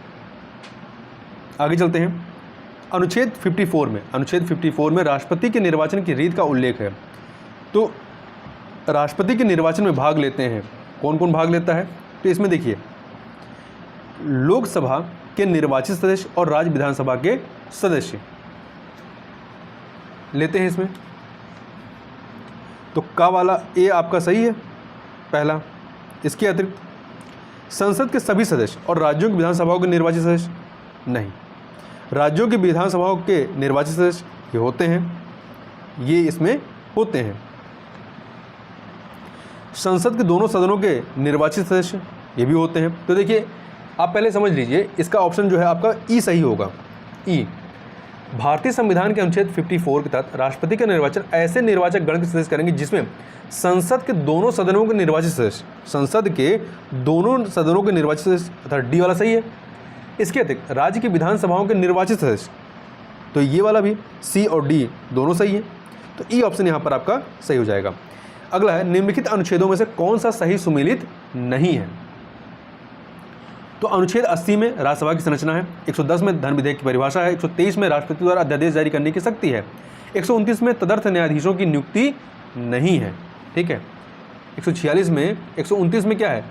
आगे चलते हैं। अनुच्छेद 54 में राष्ट्रपति के निर्वाचन की रीत का उल्लेख है। तो राष्ट्रपति के निर्वाचन में भाग लेते हैं, कौन कौन भाग लेता है? तो इसमें देखिए, लोकसभा के निर्वाचित सदस्य और राज्य विधानसभा के सदस्य लेते हैं इसमें। तो का वाला ए आपका सही है पहला। इसके अतिरिक्त संसद के सभी सदस्य और राज्यों की विधानसभाओं के निर्वाचित सदस्य नहीं। राज्यों की विधानसभाओं के निर्वाचित सदस्य ये होते हैं, ये इसमें होते हैं। संसद के दोनों सदनों के निर्वाचित सदस्य ये भी होते हैं। तो देखिए, आप पहले समझ लीजिए, इसका ऑप्शन जो है आपका ई सही होगा। ई, भारतीय संविधान के अनुच्छेद 54 के तहत राष्ट्रपति का निर्वाचन ऐसे निर्वाचक गण के सदस्य करेंगे जिसमें संसद के दोनों सदनों के निर्वाचित सदस्य, संसद के दोनों सदनों के निर्वाचित सदस्य, अर्थात डी वाला सही है। इसके अतिरिक्त राज्य की विधानसभाओं के निर्वाचित सदस्य, तो ये वाला भी सी और डी दोनों सही है। तो ई ऑप्शन यहाँ पर आपका सही हो जाएगा। अगला है, निम्नलिखित अनुच्छेदों में से कौन सा सही सुमेलित नहीं है? तो अनुच्छेद 80 में राज्यसभा की संरचना है। 110 में धन विधेयक की परिभाषा है। 123 में राष्ट्रपति द्वारा अध्यादेश जारी करने की शक्ति है। 129 में तदर्थ न्यायाधीशों की नियुक्ति नहीं है। ठीक है। 129 में क्या है?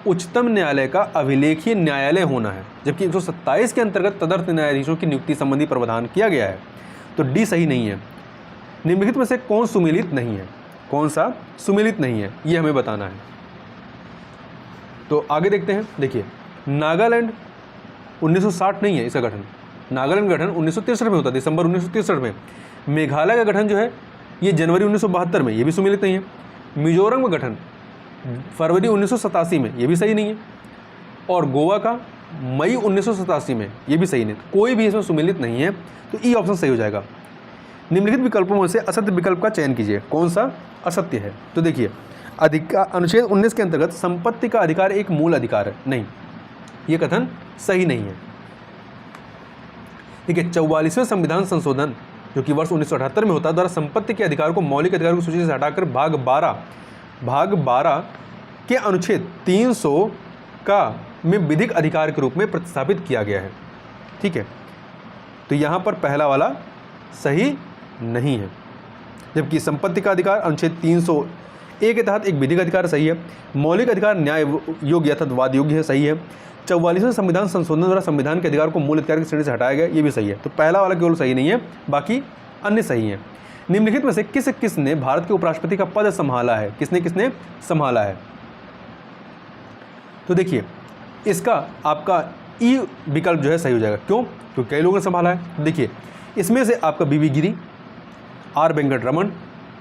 उच्चतम न्यायालय का अभिलेखीय न्यायालय होना है, जबकि 127 के अंतर्गत तदर्थ न्यायाधीशों की नियुक्ति संबंधी प्रावधान किया गया है। तो डी सही नहीं है। निम्नलिखित में से कौन सुमेलित नहीं है? कौन सा सुमेलित नहीं है, ये हमें बताना है। तो आगे देखते हैं। देखिए, नागालैंड 1960 नहीं है इसका गठन। नागालैंड गठन 1963 में होता, दिसंबर 1963 में। मेघालय का गठन जो है ये जनवरी 1972 में, ये भी सुमेलित नहीं है। मिजोरम का गठन फरवरी 1987 में, ये भी सही नहीं है, और गोवा का मई 1987 में, ये भी सही नहीं, कोई भी इसमें सुमेलित नहीं है, तो ई ऑप्शन सही हो जाएगा। निम्नलिखित विकल्पों में से असत्य विकल्प का चयन कीजिए, कौन सा असत्य है। तो देखिए, अनुच्छेद 19 के अंतर्गत संपत्ति का अधिकार एक मूल अधिकार है, नहीं, ये कथन सही नहीं है। ठीक है, 44वें संविधान संशोधन जो कि वर्ष 1978 में होता है, द्वारा संपत्ति के अधिकार को मौलिक अधिकारों की सूची से हटाकर भाग 12 के अनुच्छेद 300 का में विधिक अधिकार के रूप में प्रतिस्थापित किया गया है। ठीक है, तो यहाँ पर पहला वाला सही नहीं है, जबकि संपत्ति का अधिकार अनुच्छेद 300A के तहत एक विधिक अधिकार सही है, मौलिक अधिकार न्याय योग्य अर्थात वाद योग्य है, सही है। 44वें संविधान संशोधन द्वारा संविधान के अधिकार को मूल अधिकार की श्रेणी से हटाया गया, ये भी सही है। तो पहला वाला केवल सही नहीं है, बाकी अन्य सही है। निम्नलिखित में से किसने भारत के उपराष्ट्रपति का पद संभाला है, किसने संभाला है। तो देखिए, इसका आपका ई विकल्प जो है सही हो जाएगा। क्यों? क्योंकि कई लोगों ने संभाला है। देखिए, इसमें से आपका बीवी गिरी, आर वेंकटरमण,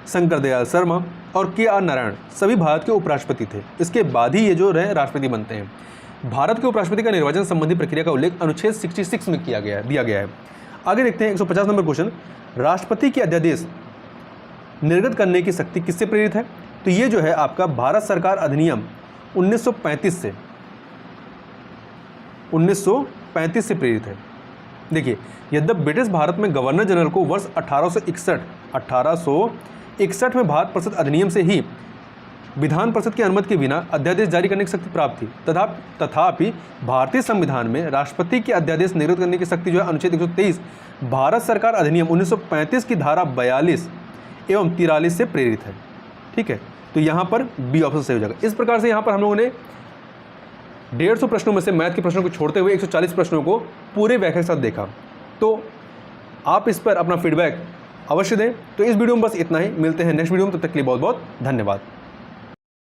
शंकर दयाल शर्मा और के.आर. नारायण सभी भारत के उपराष्ट्रपति थे। इसके बाद ही ये जो रहे राष्ट्रपति बनते हैं। भारत के उपराष्ट्रपति का निर्वाचन संबंधी प्रक्रिया का उल्लेख अनुच्छेद 66 में दिया गया है। आगे देखते हैं 150 नंबर क्वेश्चन, राष्ट्रपति के अध्यादेश निर्गत करने की शक्ति किससे प्रेरित है। तो ये जो है आपका भारत सरकार अधिनियम 1935 से प्रेरित है। देखिए, यद्यपि ब्रिटिश भारत में गवर्नर जनरल को वर्ष 1861 में भारत परिषद अधिनियम से ही विधान परिषद की अनुमति के बिना अध्यादेश जारी करने की शक्ति प्राप्त थी। तथापि भारतीय संविधान में राष्ट्रपति के अध्यादेश निर्गत करने की शक्ति जो है अनुच्छेद 123 भारत सरकार अधिनियम 1935 की धारा 42 एवं 43 से प्रेरित है। ठीक है, तो यहाँ पर बी ऑप्शन सही हो जाएगा। इस प्रकार से यहाँ पर हम लोगों ने 150 प्रश्नों में से मैथ के प्रश्नों को छोड़ते हुए 140 प्रश्नों को पूरे व्याख्या के साथ देखा। तो आप इस पर अपना फीडबैक अवश्य दें। तो इस वीडियो में बस इतना ही, मिलते हैं नेक्स्ट वीडियो में, तब तक के लिए बहुत बहुत धन्यवाद।